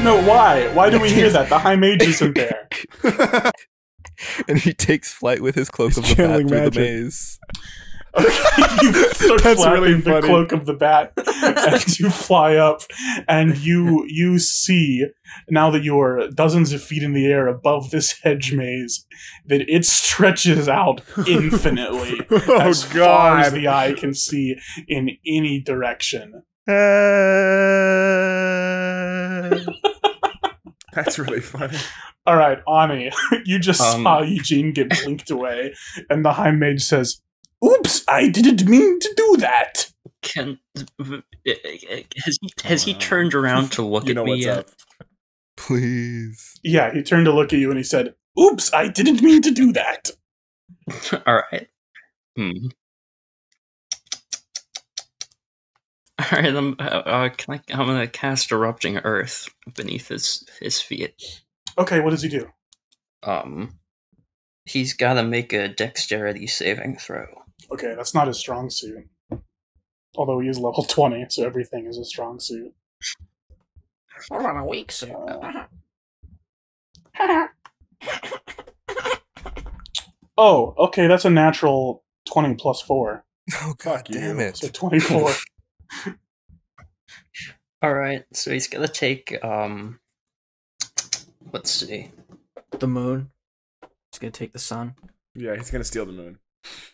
No, why? Why do we hear that? The High Mage isn't there. and he takes flight with his cloak of the bat channeling through magic. the maze. You start That's flapping really the funny. cloak of the bat as you fly up, and you see, now that you are dozens of feet in the air above this hedge maze, that it stretches out infinitely Oh, as far God. as the eye can see in any direction. That's really funny. All right, Aani, you just saw Eugene get blinked away, and the High Mage says, "Oops, I didn't mean to do that." Has he turned around to look You at know me what's yet? up. Please. Yeah, he turned to look at you and he said, "Oops, I didn't mean to do that." All right. All right. I'm gonna cast Erupting Earth beneath his feet. Okay, what does he do? He's got to make a Dexterity saving throw. Okay, that's not his strong suit. Although he is level 20, so everything is a strong suit. We're on a weak suit. Oh, okay, that's a natural 20 plus 4. Oh god Fuck you. damn it. So 24. All right. So he's gonna take let's see. The moon. He's gonna take the sun. Yeah, he's gonna steal the moon.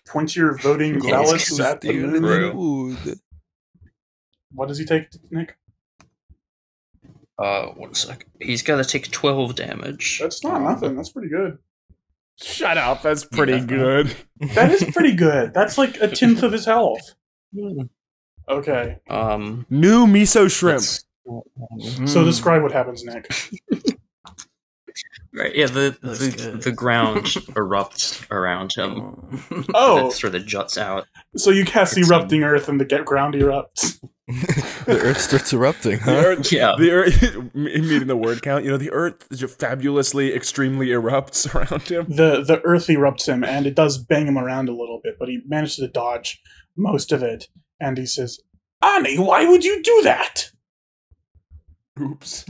Point your voting Yeah, ballots it's at the stealing moon. True. Dude. What does he take, Nick? 1 sec. He's got to take 12 damage. That's not nothing. That's pretty good. Shut up. That's pretty Yeah. good. That is pretty good. That's like a tenth of his health. Okay, New miso shrimp. so describe what happens, Nick. Right, yeah, That's good. the ground erupts around him. Oh, It sort of juts out. so you cast It's, erupting earth and the ground erupts. The earth starts erupting, The huh? earth, Yeah. the earth, meeting the word count. You know, the earth just fabulously, extremely erupts around him. The earth erupts him, and it does bang him around a little bit, but he manages to dodge most of it. And he says, "Aani, why would you do that?" Oops.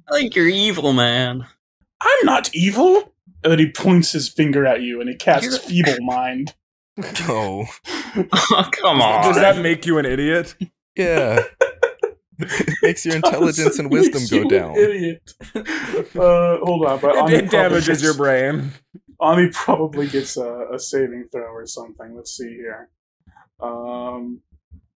I think you're evil, man. "I'm not evil." And then he points his finger at you, and he casts You're- Feeble Mind. Oh. Oh, come on. Does that make you an idiot? Yeah. It makes your intelligence and wisdom Makes go you an down. Idiot. Hold on, but Aani It damages your brain. Aani probably gets a saving throw or something. Let's see here.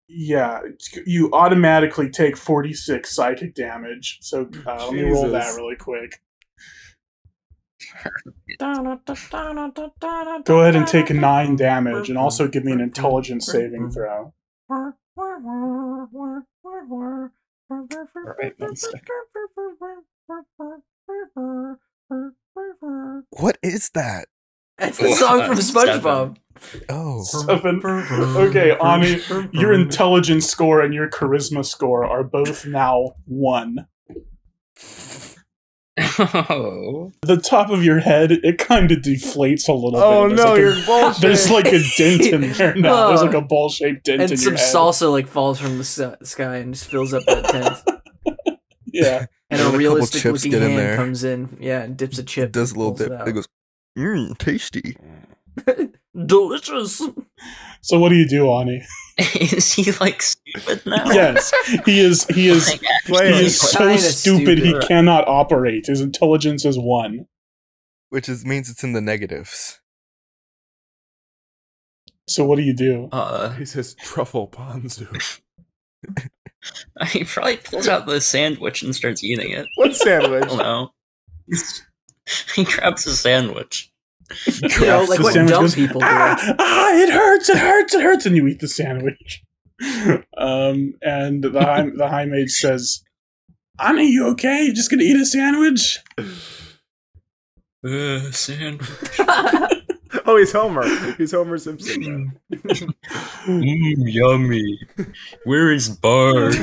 Yeah, you automatically take 46 psychic damage. So let me roll that Jesus. really quick. Go ahead and take 9 damage, and also give me an intelligence saving throw. Alright, 1 sec. What is that? That's the song from Seven. SpongeBob. Oh. 7. Okay, Aani, your intelligence score and your charisma score are both now 1. Oh. The top of your head, it kind of deflates a little Oh bit. no, you're bullshit. There's like a dent in there now. There's like a ball-shaped dent And in some your head. salsa like falls from the sky and just fills up that tent. Yeah. And And a a couple realistic chips looking get in hand there. comes in, yeah, and dips a chip. It does a and little pulls dip. out. It goes, tasty. Delicious. So what do you do, Aani? Is he like stupid now? Yes, he is. He is. Like, Play He it. is so Kinda stupid he stupid. cannot operate. His intelligence is 1. Which means it's in the negatives. So what do you do? He says truffle ponzu. he probably pulls out the sandwich and starts eating it. What sandwich? I don't know. He grabs a sandwich. You know, like The what sandwich dumb goes, people do. it hurts, it hurts, it hurts, and you eat the sandwich. And the high mage says, Aani, you okay? You just gonna eat a sandwich? Sandwich. Oh, he's Homer. He's Homer Simpson. Yummy. Where is Bart?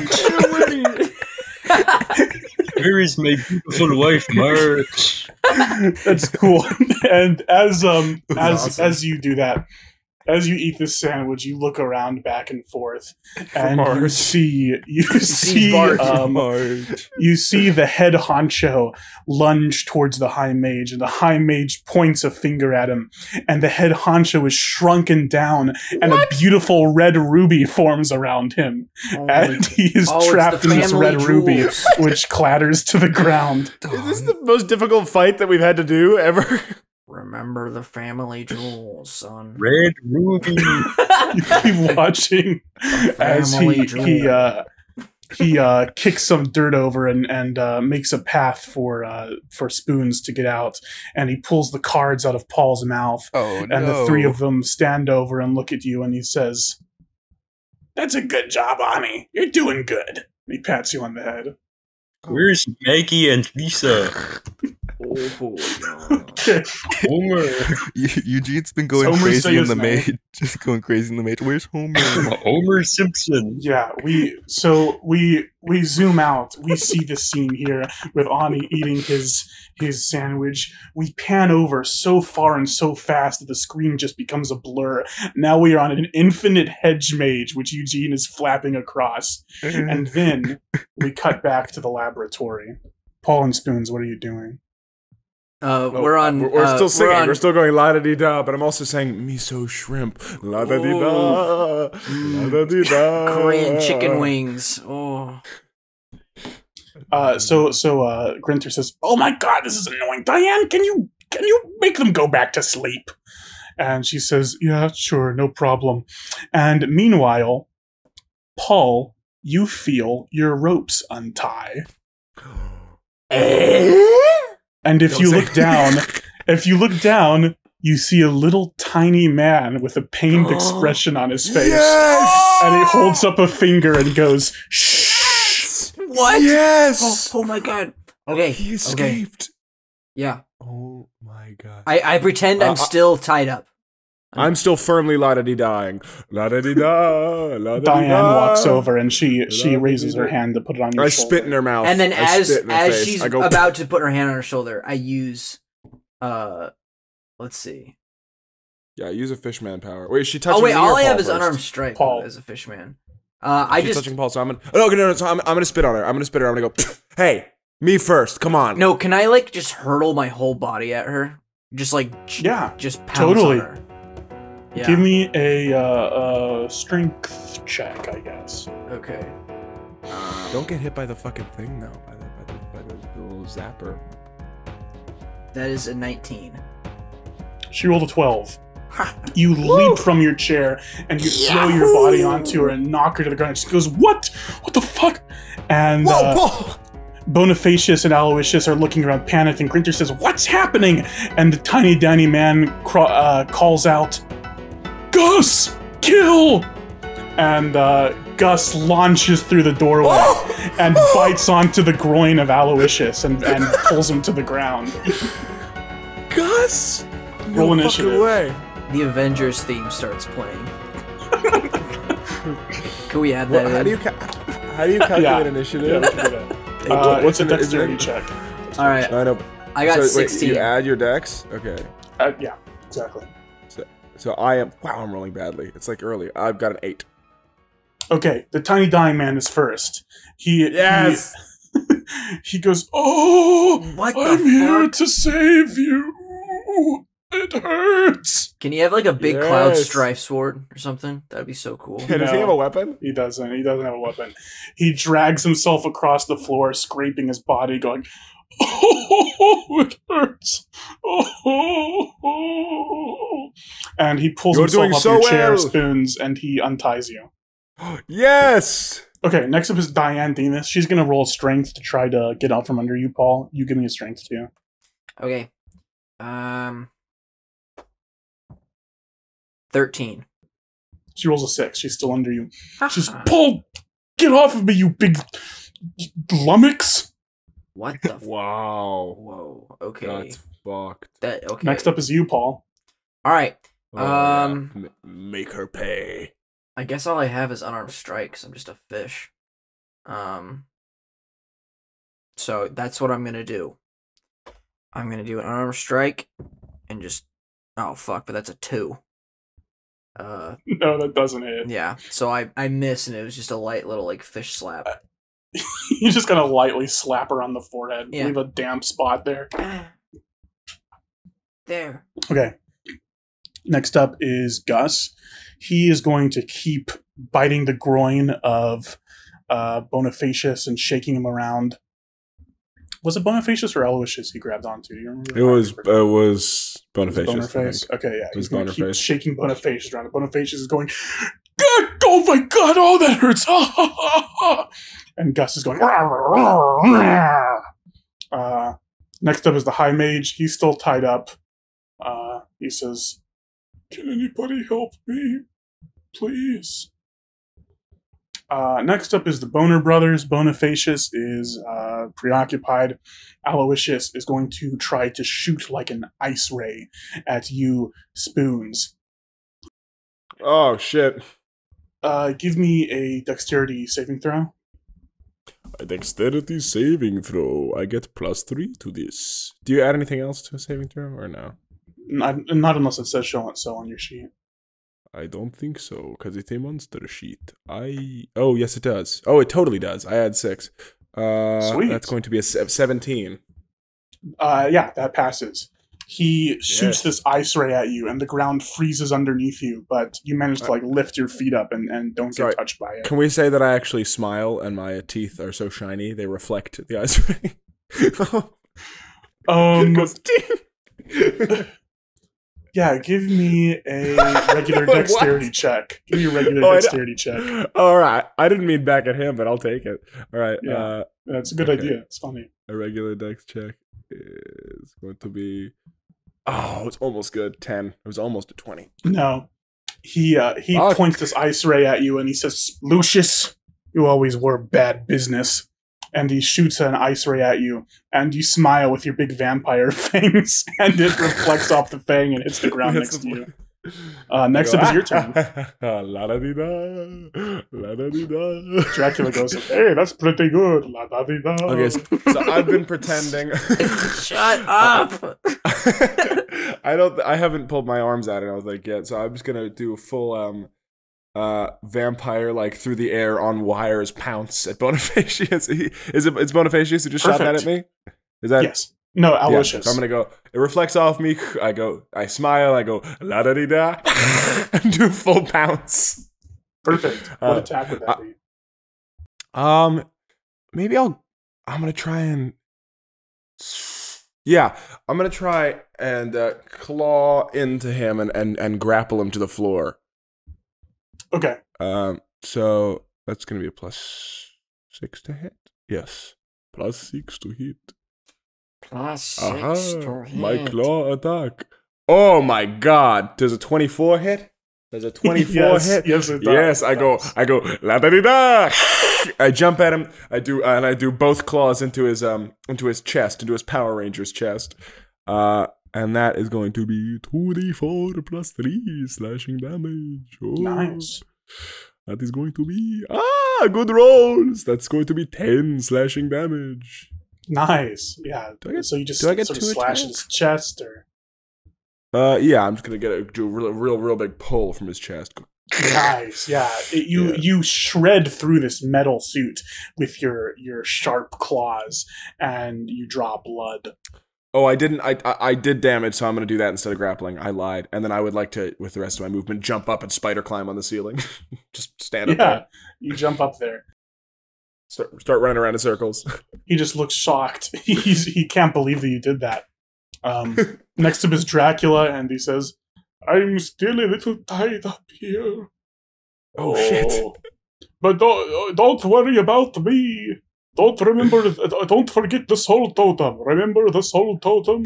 Where is my beautiful wife, March? That's cool. And as awesome. as you do that, as you eat this sandwich, you look around back and forth, and you Marge. see Marge. you see the head honcho lunge towards the high mage, and the high mage points a finger at him, and the head honcho is shrunken down, and a beautiful red ruby forms around him, and he is it's trapped the in this family red ruby, jewels. which clatters to the ground. Is this the most difficult fight that we've had to do ever? Remember the family jewels, son. Red Ruby. You keep watching as Family he kicks some dirt over and makes a path for Spoons to get out, and he pulls the cards out of Paul's mouth, Oh and the three of them stand over and look at you, and he says, "That's a good job, Aani. You're doing good." And he pats you on the head. Where's Maggie and Lisa? Homer. Eugene's been going Homer crazy say in his the name. maid. Just going crazy in the maid. Where's Homer? Homer Simpson. Yeah, we zoom out. We see this scene here with Aani eating his sandwich. We pan over so far and so fast that the screen just becomes a blur. Now we are on an infinite hedge mage, which Eugene is flapping across. And then we cut back to the laboratory. Paul and Spoons, what are you doing? We're on. We're still singing. We're We're still going la da di da, but I'm also saying miso shrimp. La da di da. La da di da. Korean chicken wings. Oh. So Grinter says, "Oh my God, this is annoying. Diane, can you make them go back to sleep?" And she says, "Yeah, sure, no problem." And meanwhile, Paul, you feel your ropes untie. And if you look down, you see a little tiny man with a pained expression on his face. Yes! And he holds up a finger and goes, "Shh." What? Yes! Oh my God. Okay. He Okay. escaped. Yeah. Oh my god. I pretend I'm still tied up. I'm still firmly la da di dying. La da di da. La da di Diane da. walks over and she raises her hand to put it on your I shoulder. spit in her mouth. And then I spit in her face. she's I go, about to put her hand on her shoulder, I use let's see. Yeah, use a fishman power. Wait, is she touching Oh wait, me or all I have Paul is first? unarmed strike Paul. as a fishman. I She's just touching Paul, so I'm gonna. Oh, no. So I'm gonna spit on her. I'm gonna spit at her. I'm gonna go. Hey, me first. Come on. No, can I like just hurtle my whole body at her? Just like Yeah, just pounce totally. on her. Yeah. Give me a strength check, I guess. Okay. Don't get hit by the fucking thing though. By the little zapper. That is a 19. She rolled a 12. You leap from your chair and you throw your body onto her and knock her to the ground. She goes, "What? What the fuck?" And Whoa! Bonifacius and Aloysius are looking around panicked, and Grinter says, "What's happening?" And the tiny Danny man calls out, "Gus, kill!" And Gus launches through the doorway and bites onto the groin of Aloysius and pulls him to the ground. Gus! Roll No initiative. fucking way. The Avengers theme starts playing. Can we add that How in? do you calculate Yeah. initiative? Yeah, we can do that. It's a dexterity check. All right. I know. I got so, 16. Wait, you add your dex? Okay. Yeah, exactly. So I am. Wow, I'm rolling badly. It's like early. I've got an 8. Okay, the tiny dying man is first. He goes, "Oh, What the I'm here fuck? to save you. It hurts." Can you have like a big cloud Yes. strife sword or something? That'd be so cool. Does he have a weapon? He doesn't. He doesn't have a weapon. He drags himself across the floor, scraping his body, going, "Oh, it hurts. Oh." And he pulls You're himself doing up so your chair, well. Spoons, and he unties you. Yes. Okay, next up is Diane Demas. She's going to roll strength to try to get out from under you, Paul. You give me a strength too. Okay. 13. She rolls a 6. She's still under you. She's Paul, get off of me, you big lummox. What the? Wow. Whoa. Okay. That's fucked. Okay. Next up is you, Paul. All right. Yeah. Make her pay. I guess all I have is unarmed strike because I'm just a fish. So that's what I'm gonna do. I'm gonna do an unarmed strike, and just oh fuck, but that's a 2. No, that doesn't hit. Yeah. So I miss, and it was just a light little like fish slap. You just gonna lightly slap her on the forehead. Yeah. Leave a damp spot there. There. Okay. Next up is Gus. He is going to keep biting the groin of Bonifacius and shaking him around. Was it Bonifacius or Aloysius he grabbed onto? Do you remember? It was Bonifacius. Boniface. Okay, yeah. He's going to keep Boniface. shaking Bonifacius around. Bonifacius is going, God, oh my God, oh, that hurts. And Gus is going, next up is the High Mage. He's still tied up. He says, can anybody help me? Please. Next up is the Boner Brothers. Bonifacius is preoccupied. Aloysius is going to try to shoot like an ice ray at you, Spoons. Oh, shit. Give me a dexterity saving throw. A dexterity saving throw. I get +3 to this. Do you add anything else to a saving throw or no? Not unless it says show it so on your sheet. I don't think so, because it's a monster sheet. Oh, yes, it does. Oh, it totally does. I add 6. Sweet. That's going to be a 17. Yeah, that passes. He shoots this ice ray at you, and the ground freezes underneath you, but you manage to like lift your feet up and don't get touched by it. Can we say that I actually smile and my teeth are so shiny they reflect the ice ray? Goes, yeah, give me a regular dexterity check. Give me a regular dexterity check. All right. I didn't mean back at him, but I'll take it. All right. Yeah, that's a good idea. It's funny. A regular dex check is going to be... Oh, it's almost good. 10. It was almost a 20. No. He points this ice ray at you and he says, Lucius, you always were bad business. And he shoots an ice ray at you, and you smile with your big vampire fangs, and it reflects off the fang and hits the ground next to you. Next up is your turn. La-da-dee-da, la-da-dee-da. Dracula goes, hey, that's pretty good. La-da-dee-da. Okay, so I've been pretending. Shut up. I haven't pulled my arms out and I was like, yet, so I'm just gonna do a full vampire like through the air on wires pounce at Bonifacius. It's Bonifacius who just shot that at me? Is that yes? No, Aloysius. Yeah, so I'm gonna go. It reflects off me. I smile. I go la da dee da, and do a full pounce. Perfect. What attack would that be? Maybe I'm gonna try and. Yeah, I'm gonna try and claw into him and grapple him to the floor. Okay. So that's gonna be a +6 to hit. Yes, +6 to hit. +6 to hit. My claw attack. Oh my God! Does a 24 hit? Does a 24 hit? Yes, it does. Yes, I go la da di da. I jump at him. I do both claws into his chest, into his Power Ranger's chest. And that is going to be 2d4 +3 slashing damage. Oh, nice. That is going to be good rolls. That's going to be 10 slashing damage. Nice. Yeah. So you just sort of slash his chest, or? Yeah, I'm just gonna do a real big pull from his chest. Nice. Yeah. You shred through this metal suit with your sharp claws, and you draw blood. Oh, I didn't. I did damage, so I'm going to do that instead of grappling. I lied. And then I would like to, with the rest of my movement, jump up and spider climb on the ceiling. Just stand up there. Yeah, you jump up there. Start running around in circles. He just looks shocked. He can't believe that you did that. Next up is Dracula, and he says, I'm still a little tied up here. Oh, shit. But don't worry about me. Don't forget the soul totem. Remember the soul totem?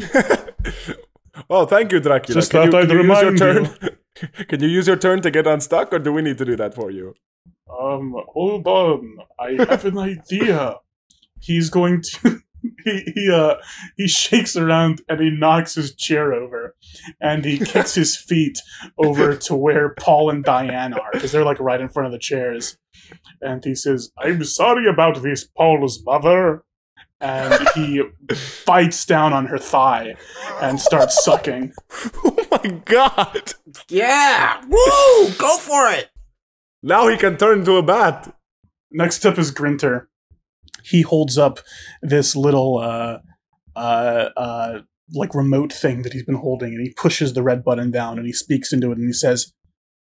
Oh, thank you, Dracula. Just thought I'd remind you. Can you use your turn to get unstuck, or do we need to do that for you? Hold on. I have an idea. He's going to. He shakes around and he knocks his chair over, and he kicks his feet over to where Paul and Diane are, because they're like right in front of the chairs. And he says, "I'm sorry about this, Paul's mother." And he bites down on her thigh and starts sucking. Oh my god! Yeah! Woo! Go for it! Now he can turn into a bat. Next up is Grinter. He holds up this little like remote thing that he's been holding, and he pushes the red button down and he speaks into it and he says,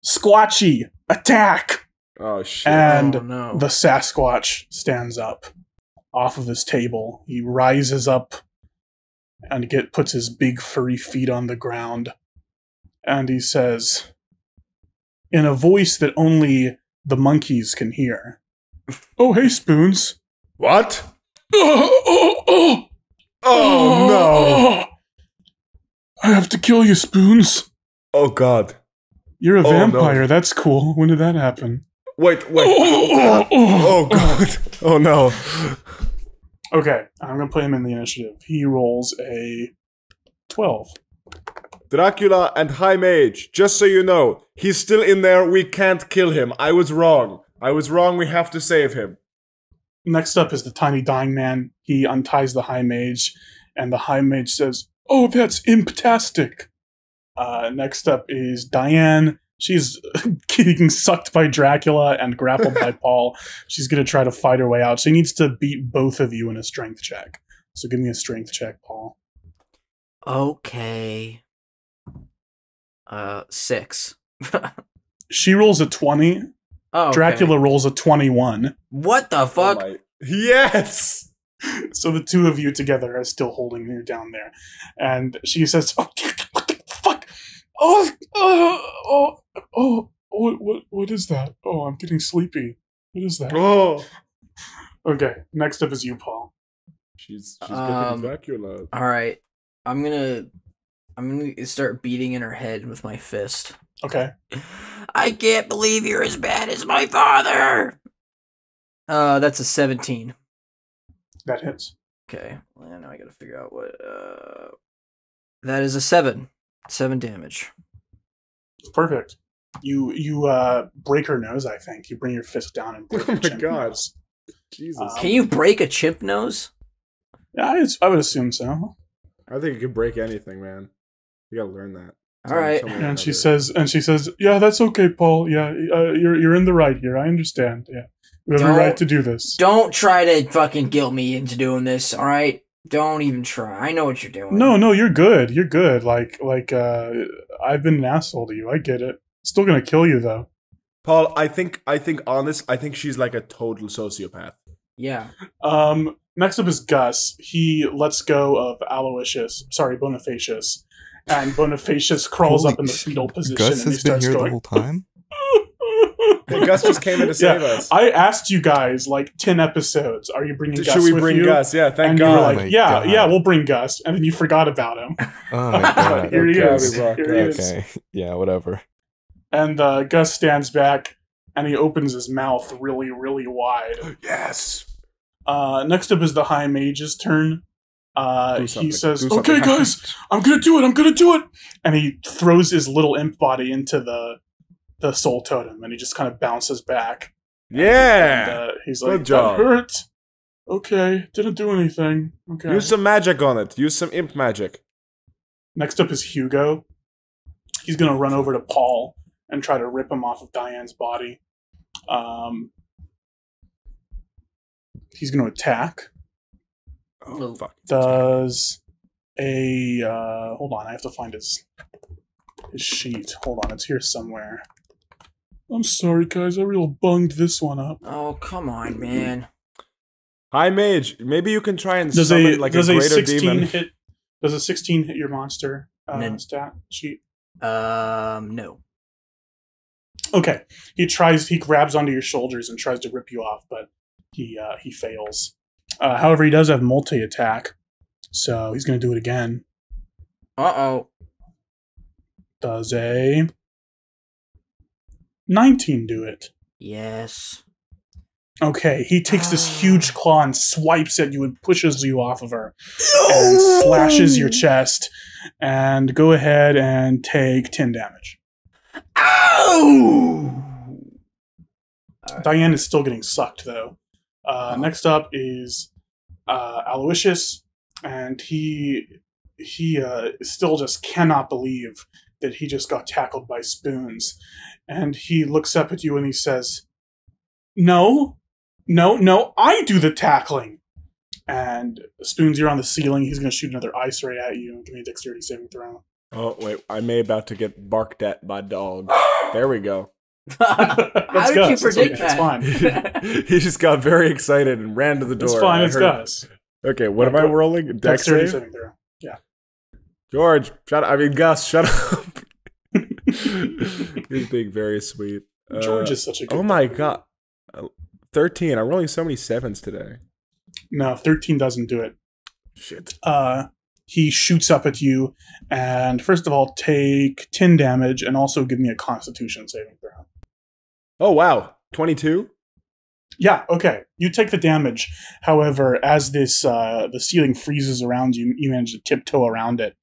"Squatchy, attack!" Oh shit! And Oh, no. the Sasquatch stands up off of his table. He rises up and puts his big furry feet on the ground, and he says, in a voice that only the monkeys can hear, "Oh, hey, Spoons." What? Oh, Oh I have to kill you, Spoons. no! Oh god! You're a Oh, vampire. no. That's cool. When did that happen? Wait! Oh god! Oh no! Okay, I'm gonna play him in the initiative. He rolls a 12. Dracula and High Mage. Just so you know, he's still in there. We can't kill him. I was wrong. We have to save him. Next up is the tiny dying man. He unties the high mage, and the high mage says, "Oh, that's imptastic." Next up is Diane. She's getting sucked by Dracula and grappled by Paul. She's going to try to fight her way out. She needs to beat both of you in a strength check. So give me a strength check, Paul. Okay. 6. She rolls a 20. Oh, okay. Dracula rolls a 21. What the fuck? Oh my- Yes! So the two of you together are still holding her down there. And she says, "Oh, what the fuck? What is that? Oh, I'm getting sleepy. What is that?" Oh! Okay, next up is you, Paul. She's getting Dracula. All right. I'm gonna start beating in her head with my fist. Okay. I can't believe you're as bad as my father. That's a 17. That hits. Okay. Well, now I gotta figure out what. That is a 7. 7 damage. Perfect. You break her nose, I think. You bring your fist down and break Oh her my chimp God. nose. Jesus. Can you break a chimp nose? Yeah, I would assume so. I think you can break anything, man. You gotta learn that. All right. Some way or And she another. says, "Yeah, that's okay, Paul. Yeah, you're in the right here. I understand. Yeah, you have the Don't- right to do this." Don't try to fucking guilt me into doing this, alright? Don't even try. I know what you're doing. No, you're good. You're good. Like, I've been an asshole to you. I get it. Still gonna kill you though. Paul, I think she's like a total sociopath. Yeah. Next up is Gus. He lets go of Bonifacius, and Bonifacius crawls Holy up in the shit. fetal position Gus and he has been starts here the going. whole time? Hey, Gus just came in to save us. I asked you guys like 10 episodes. Are you bringing Gus Should we with bring you? Gus? Yeah, thank And you were God. like, Oh my yeah, God. we'll bring Gus, and then you forgot about him. Oh my god. Here he okay. is. Rock, Here he is. Okay. Yeah, whatever. And Gus stands back, and he opens his mouth really, really wide. Yes. Next up is the High Mage's turn. Do He something. says, Do something. "Okay, guys, I'm gonna do it," and he throws his little imp body into the soul totem, and he just kind of bounces back. Yeah. And, he's like, Good job. "That hurt." Okay, didn't do anything. Okay. Use some magic on it. Use some imp magic. Next up is Hugo. He's gonna run over to Paul and try to rip him off of Diane's body. He's gonna attack. Oh, fuck. Does a hold on, I have to find his sheet. Hold on, it's here somewhere. I'm sorry, guys, I real bunged this one up. Oh, come on, man. High Mage, maybe you can try and Does summon a like does a a greater 16 demon. hit? Does a 16 hit your monster No. stat sheet? No. Okay. He grabs onto your shoulders and tries to rip you off, but he fails. However, he does have multi-attack, so he's going to do it again. Uh-oh. Does a 19 do it. Yes. Okay, he takes this huge claw and swipes at you and pushes you off of her and slashes your chest. And go ahead and take 10 damage. Ow! Diane is still getting sucked, though. Next up is Aloysius, and he still just cannot believe that he just got tackled by Spoons. And he looks up at you and he says, No, I do the tackling. And Spoons, you're on the ceiling. He's going to shoot another ice ray at you. Give me a dexterity saving throw. Oh, wait. I may about to get barked at by dogs. There we go. How did you predict that? It's fine. He just got very excited and ran to the door. It's fine. It's Gus. Okay, what am I rolling? Dex Dexterity save? saving throw. Yeah. George, Gus, shut up. He's being very sweet. George is such a good Oh my guy. god. 13. I'm rolling so many 7s today. No, 13 doesn't do it. Shit. He shoots up at you, and first of all, take 10 damage, and also give me a Constitution saving throw. Oh, wow. 22? Yeah, okay. You take the damage. However, as this the ceiling freezes around you, you manage to tiptoe around it.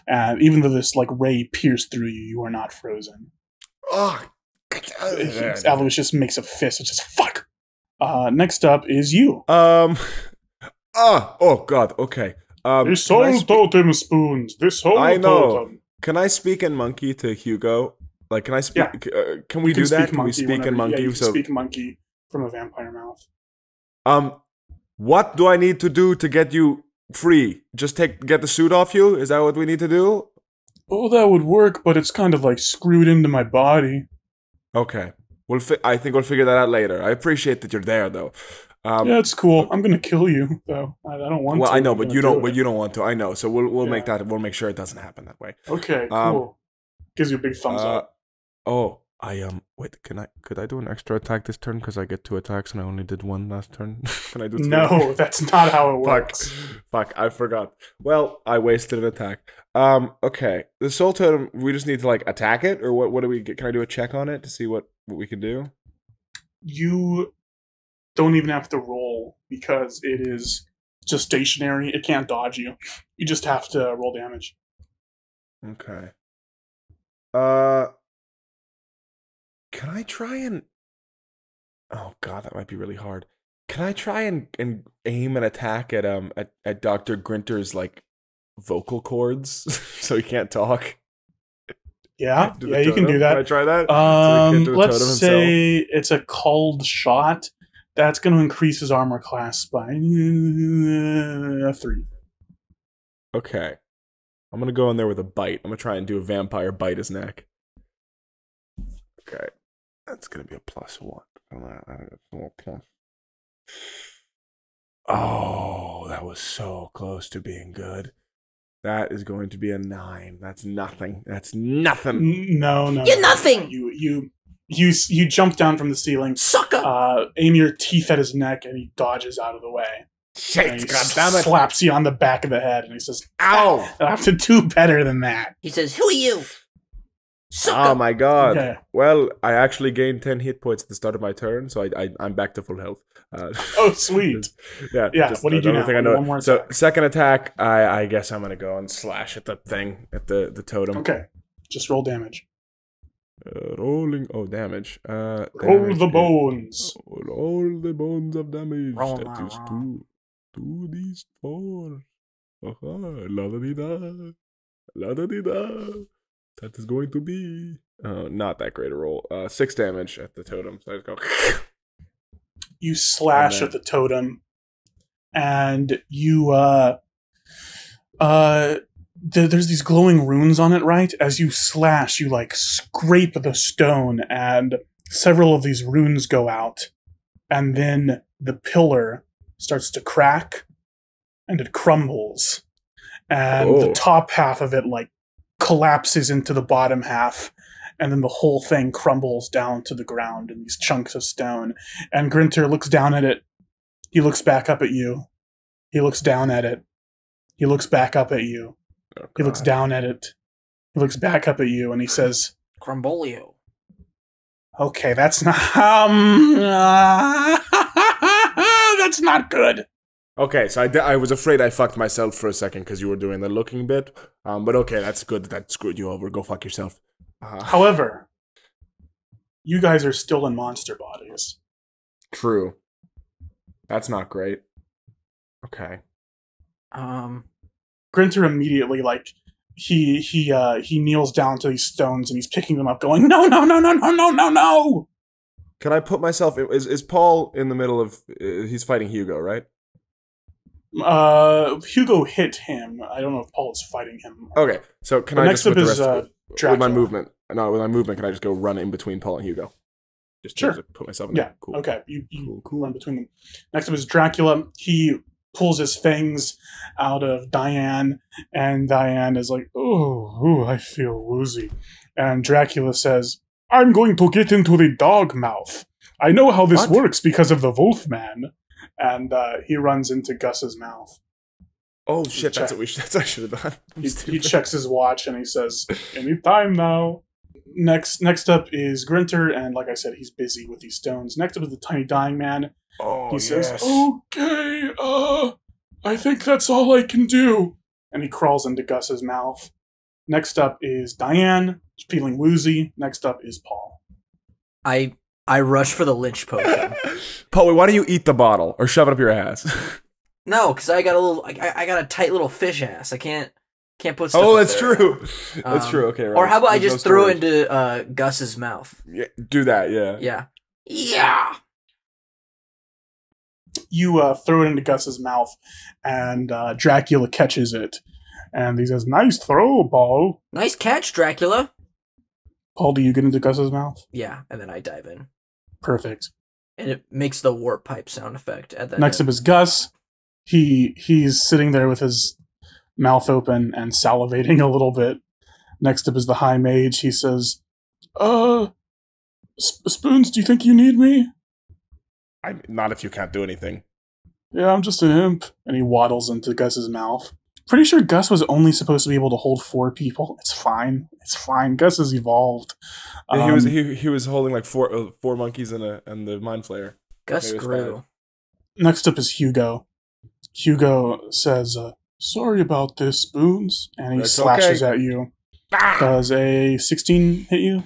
And even though this like ray pierced through you, you are not frozen. Oh. Aloysius makes a fist. It's just fuck. Next up is you. Oh god, okay. This whole totem Spoons. This whole I know. totem. Can I speak in monkey to Hugo? Like, can I speak? Yeah. Can we do that? Can we speak in monkey? Yeah, you can speak monkey from a vampire mouth. What do I need to do to get you free? Just get the suit off you? Is that what we need to do? Oh, that would work, but it's kind of like screwed into my body. Okay. I think we'll figure that out later. I appreciate that you're there, though. Yeah, it's cool. I'm gonna kill you, though. I don't want to. Well, I know, but you don't. But you don't want to. I know. So we'll make that. We'll make sure it doesn't happen that way. Okay, cool. Gives you a big thumbs up. Oh, wait. Could I do an extra attack this turn? Because I get 2 attacks and I only did 1 last turn. Can I do 3? No, that's not how it works. Fuck, I forgot. Well, I wasted an attack. Okay. The soul totem, we just need to like attack it, or what do we get? Can I do a check on it to see what we can do? You don't even have to roll because it is just stationary. It can't dodge you. You just have to roll damage. Okay. Can I try and... Oh god, that might be really hard. Can I try and aim an attack at Dr. Grinter's like vocal cords so he can't talk? Yeah, you can do that. Can I try that? Let's say it's a culled shot. That's going to increase his armor class by 3. Okay. I'm going to go in there with a bite. I'm going to try and do a vampire bite his neck. Okay. That's going to be a +1. Oh, that was so close to being good. That is going to be a 9. That's nothing. That's nothing. No. You're nothing! You jump down from the ceiling. Sucker! Aim your teeth at his neck, and he dodges out of the way. Shit, And he goddammit. slaps you on the back of the head, and he says, Ow! I have to do better than that. He says, "Who are you?" Sucker! Oh my god. Okay. Well, I actually gained 10 hit points at the start of my turn, so I'm back to full health. Oh, sweet. Yeah. What do you do another now? thing I know. One more So attack. second attack, I guess I'm gonna go and slash at the thing, at the totem. Okay, just roll damage. Rolling. Oh, damage. Roll Damage the is- bones. Roll the bones of damage. Roll, That is roll. 2d4. La da di da. La da di da. That is going to be not that great a roll. 6 damage at the totem. So I just go. You slash And at the totem, and you there's these glowing runes on it, right? As you slash, you like scrape the stone, and several of these runes go out, and then the pillar starts to crack, and it crumbles, and the top half of it like collapses into the bottom half, and then the whole thing crumbles down to the ground in these chunks of stone. And Grinter looks down at it. He looks back up at you. He looks down at it. He looks back up at you. Oh, He looks God. down at it. He looks back up at you, and he says, Crumbolio. Okay, that's not. That's not good. Okay, so I was afraid I fucked myself for a second because you were doing the looking bit. But okay, that's good. That screwed you over. Go fuck yourself. However, you guys are still in monster bodies. True. That's not great. Okay. Grinter immediately, like, he kneels down to these stones and he's picking them up, going, no, no, no, no, no, no, no, no. Can I put myself? Is Paul in the middle of? He's fighting Hugo, right? Hugo hit him. I don't know if Paul is fighting him. Okay, so can I next just up with the is rest with my Dracula. movement? No, with my movement, can I just go run in between Paul and Hugo? Just Sure. to put myself in Yeah. there. Cool. Okay. You Cool. run between them. Next up is Dracula. He pulls his fangs out of Diane, and Diane is like, "Oh, I feel woozy." And Dracula says, "I'm going to get into the dog mouth. I know how this What? works because of the Wolfman." And he runs into Gus's mouth. Oh shit! That's what I should have done. He checks his watch and he says, "Any time now." Next up is Grinter, and like I said, he's busy with these stones. Next up is the tiny dying man. Oh, He says, "Okay, I think that's all I can do." And he crawls into Gus's mouth. Next up is Diane, feeling woozy. Next up is Paul. I rush for the lynch potion. Paul, why don't you eat the bottle or shove it up your ass? No, because I got a little. I got a tight little fish ass. I can't put stuff. Oh, up that's there. true. That's true. Okay, right. Or how about I There's just no throw it storage. into Gus's mouth? Yeah, do that, yeah. Yeah. Yeah. You throw it into Gus's mouth, and Dracula catches it. And he says, "Nice throw, Paul." Nice catch, Dracula. Paul, do you get into Gus's mouth? Yeah, and then I dive in, Perfect. and it makes the warp pipe sound effect at the Next up is Gus. He's sitting there with his mouth open and salivating a little bit. Next up is the High Mage. He says, Spoons, do you think you need me?" Not if you can't do anything. "Yeah, I'm just an imp." And he waddles into Gus's mouth. Pretty sure Gus was only supposed to be able to hold 4 people. It's fine. It's fine. Gus has evolved. Yeah, he was holding like four monkeys and the mind flayer. Gus Maybe it's grew. Next up is Hugo. Hugo says, "Sorry about this, Spoons." And he That's slashes okay. at you. Does a 16 hit you?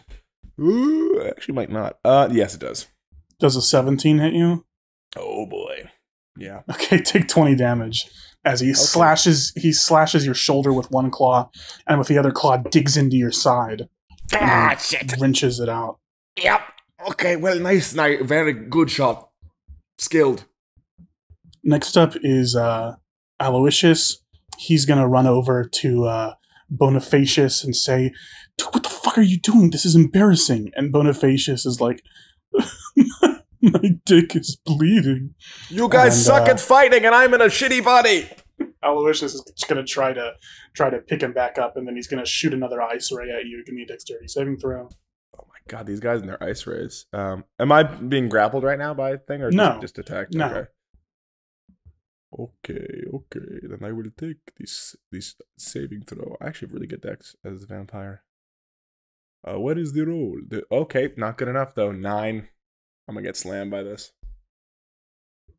Ooh, actually might not. Yes, it does. Does a 17 hit you? Oh boy. Yeah. Okay, take 20 damage. As he slashes your shoulder with one claw, and with the other claw digs into your side. Shit. Wrenches it out. Yep. Okay, well, nice. Very good shot. Skilled. Next up is Aloysius. He's gonna run over to Bonifacius and say, "Dude, what the fuck are you doing? This is embarrassing." And Bonifacius is like, "My dick is bleeding." You guys And, suck at fighting, and I'm in a shitty body. Aloysius is gonna try to pick him back up, and then he's gonna shoot another ice ray at you. Give me a dexterity saving throw. Oh my god, these guys in their ice rays. Am I being grappled right now by a thing, or No. just attacked? No. Okay. Then I will take this saving throw. I actually have really good dex as a vampire. What is the roll? Okay, not good enough though. 9. I'm gonna get slammed by this.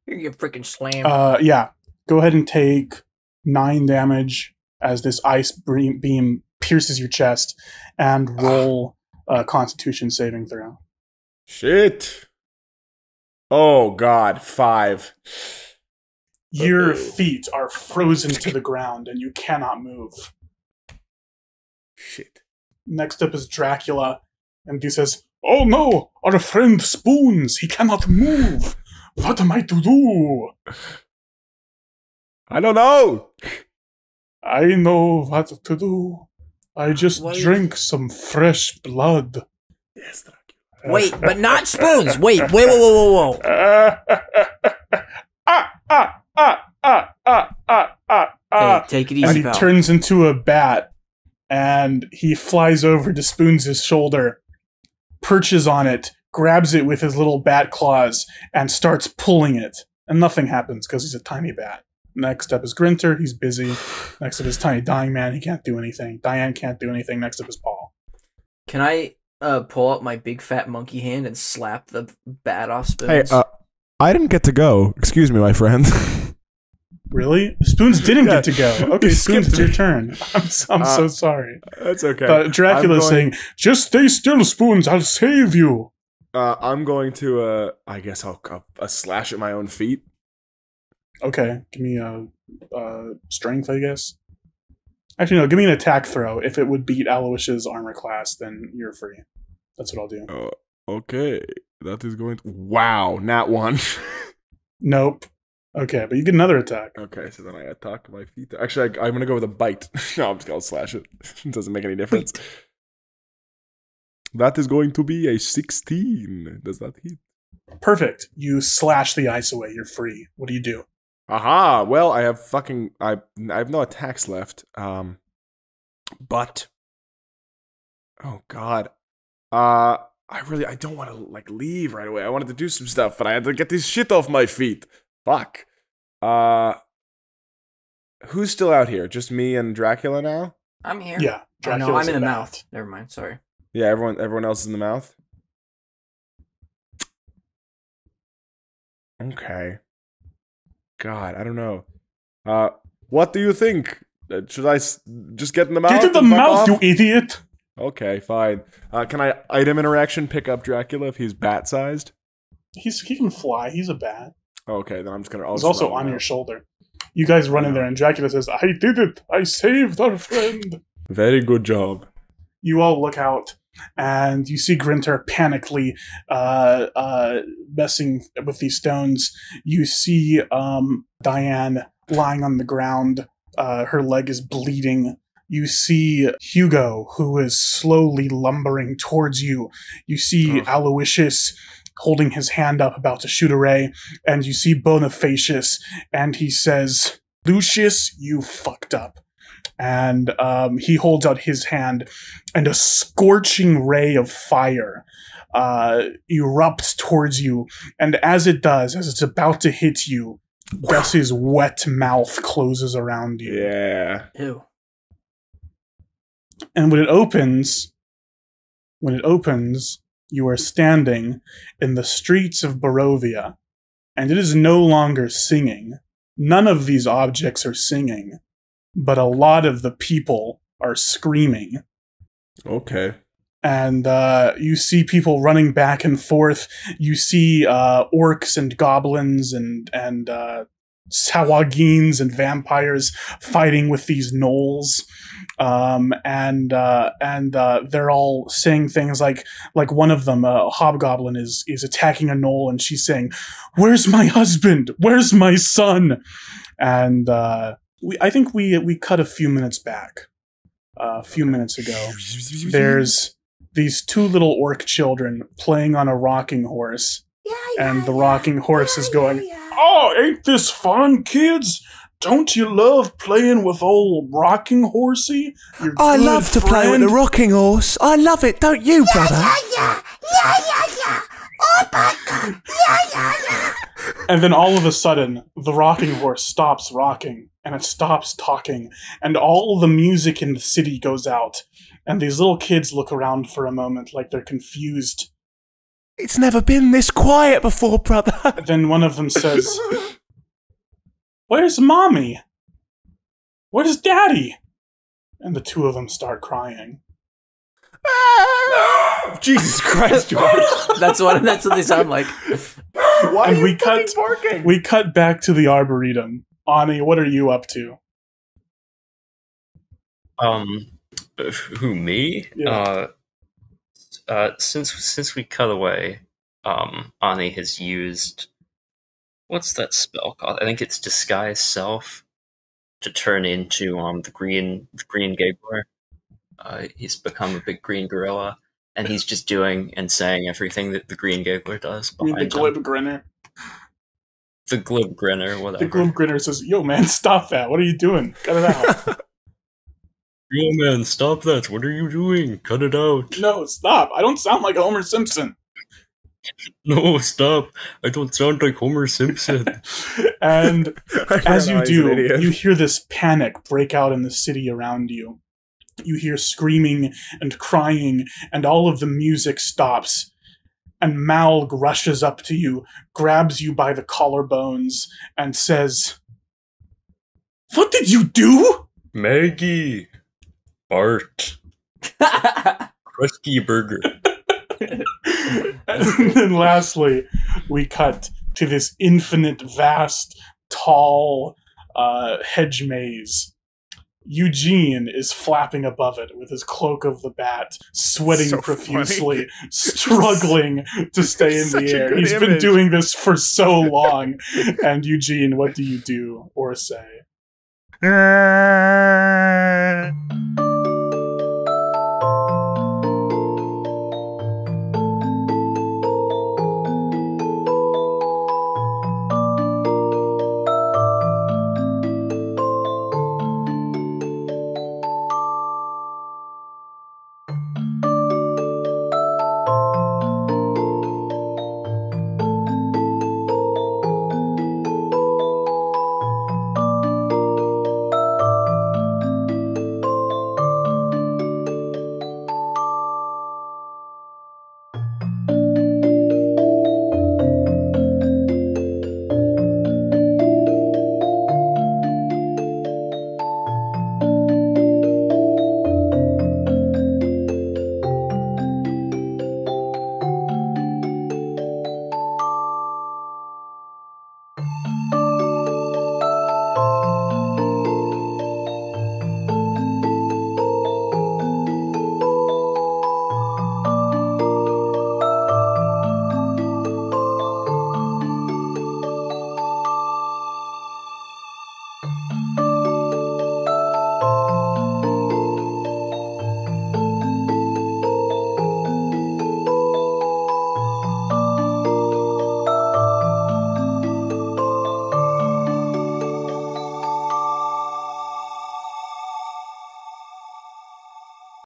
You get freaking slammed. Yeah. Go ahead and take 9 damage as this ice beam pierces your chest, and roll a Constitution saving throw. Shit. Oh god, 5. Your feet are frozen to the ground, and you cannot move. Shit. Next up is Dracula, and he says, "Oh no, our friend Spoons, he cannot move. What am I to do?" I don't know. "I know what to do. I just Why- drink some fresh blood." Yes, Dracula. Wait, but not Spoons. Wait, whoa. Hey, take it And easy, he pal. turns into a bat, and he flies over to Spoons' shoulder, perches on it, grabs it with his little bat claws, and starts pulling it. And nothing happens because he's a tiny bat. Next up is Grinter. He's busy. Next up is Tiny Dying Man. He can't do anything. Diane can't do anything. Next up is Paul. Can I pull out my big fat monkey hand and slap the bat off Hey, Spoons. I didn't get to go. Excuse me, my friend. Really? Spoons didn't Yeah. get to go. Okay, You Spoons, skipped it's your me. turn. I'm so sorry. That's okay. But Dracula's I'm going- saying, just stay still, Spoons, I'll save you. I'm going to, I guess I'll slash at my own feet. Okay, give me a strength, I guess. Actually, no, give me an attack throw. If it would beat Aloysius' armor class, then you're free. That's what I'll do. Okay. That is going to... Wow, nat 1. Nope. Okay, but you get another attack. Okay, so then I attack my feet. Actually, I'm going to go with a bite. No, I'm just going to slash it. It doesn't make any difference. That is going to be a 16. Does that hit? Perfect. You slash the ice away. You're free. What do you do? Aha! Well, I have fucking... I have no attacks left. But... Oh, God. I don't want to, like, leave right away. I wanted to do some stuff, but I had to get this shit off my feet. Fuck. Who's still out here? Just me and Dracula now? I'm here. Yeah. Oh, no, Dracula's I'm in the about. mouth. Never mind. Sorry. Yeah, everyone else is in the mouth? Okay. God, I don't know. What do you think? Should I just get in the mouth? Get in the and fuck mouth, off? you idiot! Okay, fine. Can I item interaction pick up Dracula if he's bat-sized? He can fly. He's a bat. Okay, then I'm just gonna... He's also on your shoulder. You guys run in there, and Dracula says, I did it! I saved our friend! Very good job. You all look out, and you see Grinter panically messing with these stones. You see Diane lying on the ground. Her leg is bleeding. You see Hugo, who is slowly lumbering towards you. You see Aloysius holding his hand up, about to shoot a ray. And you see Bonifacius, and he says, Lucius, you fucked up. And he holds out his hand, and a scorching ray of fire erupts towards you. And as it does, as it's about to hit you, Gus's wet mouth closes around you. Yeah. Ew. And when it opens, you are standing in the streets of Barovia, and it is no longer singing. None of these objects are singing, but a lot of the people are screaming. Okay. And you see people running back and forth. You see orcs and goblins and Sawagins and vampires fighting with these gnolls. And they're all saying things like one of them, a hobgoblin, is attacking a gnoll, and she's saying, "Where's my husband? Where's my son?" And I think we cut a few minutes back, a few minutes ago. There's these two little orc children playing on a rocking horse, and the rocking horse is going, "Oh, ain't this fun, kids? Don't you love playing with old rocking horsey? Your I good love to play with friend?" the rocking horse. I love it, don't you, brother? And then all of a sudden, the rocking horse stops rocking, and it stops talking, and all the music in the city goes out, and these little kids look around for a moment like they're confused. It's never been this quiet before, brother. Then one of them says, "Where's Mommy? Where's Daddy?" And the two of them start crying. Jesus Christ, George. That's what they sound like. Why And are we you cut- fucking barking? We cut back to the Arboretum. Aani, what are you up to? Who, me? Yeah. Since we cut away, Aani has used, what's that spell called? I think it's Disguise Self, to turn into the green Gabler. He's become a big green gorilla, and he's just doing and saying everything that the green Gabler does I mean, the behind him. glib grinner. The glib grinner, whatever. The glib grinner says, "Yo, man, stop that. What are you doing? Cut it out." Yo, man, stop that! What are you doing? Cut it out! No, stop. I don't sound like Homer Simpson. No, stop! I don't sound like Homer Simpson. And I as you forgot he's an do, idiot. you hear this panic break out in the city around you. You hear screaming and crying, and all of the music stops. And Malg rushes up to you, grabs you by the collarbones, and says, "What did you do?" Maggie, Bart, Krusty Burger. And then lastly, we cut to this infinite, vast, tall hedge maze. Eugene is flapping above it with his cloak of the bat, sweating So profusely, funny. struggling to stay in Such the a air. good He's been image. doing this for so long. And Eugene, what do you do or say?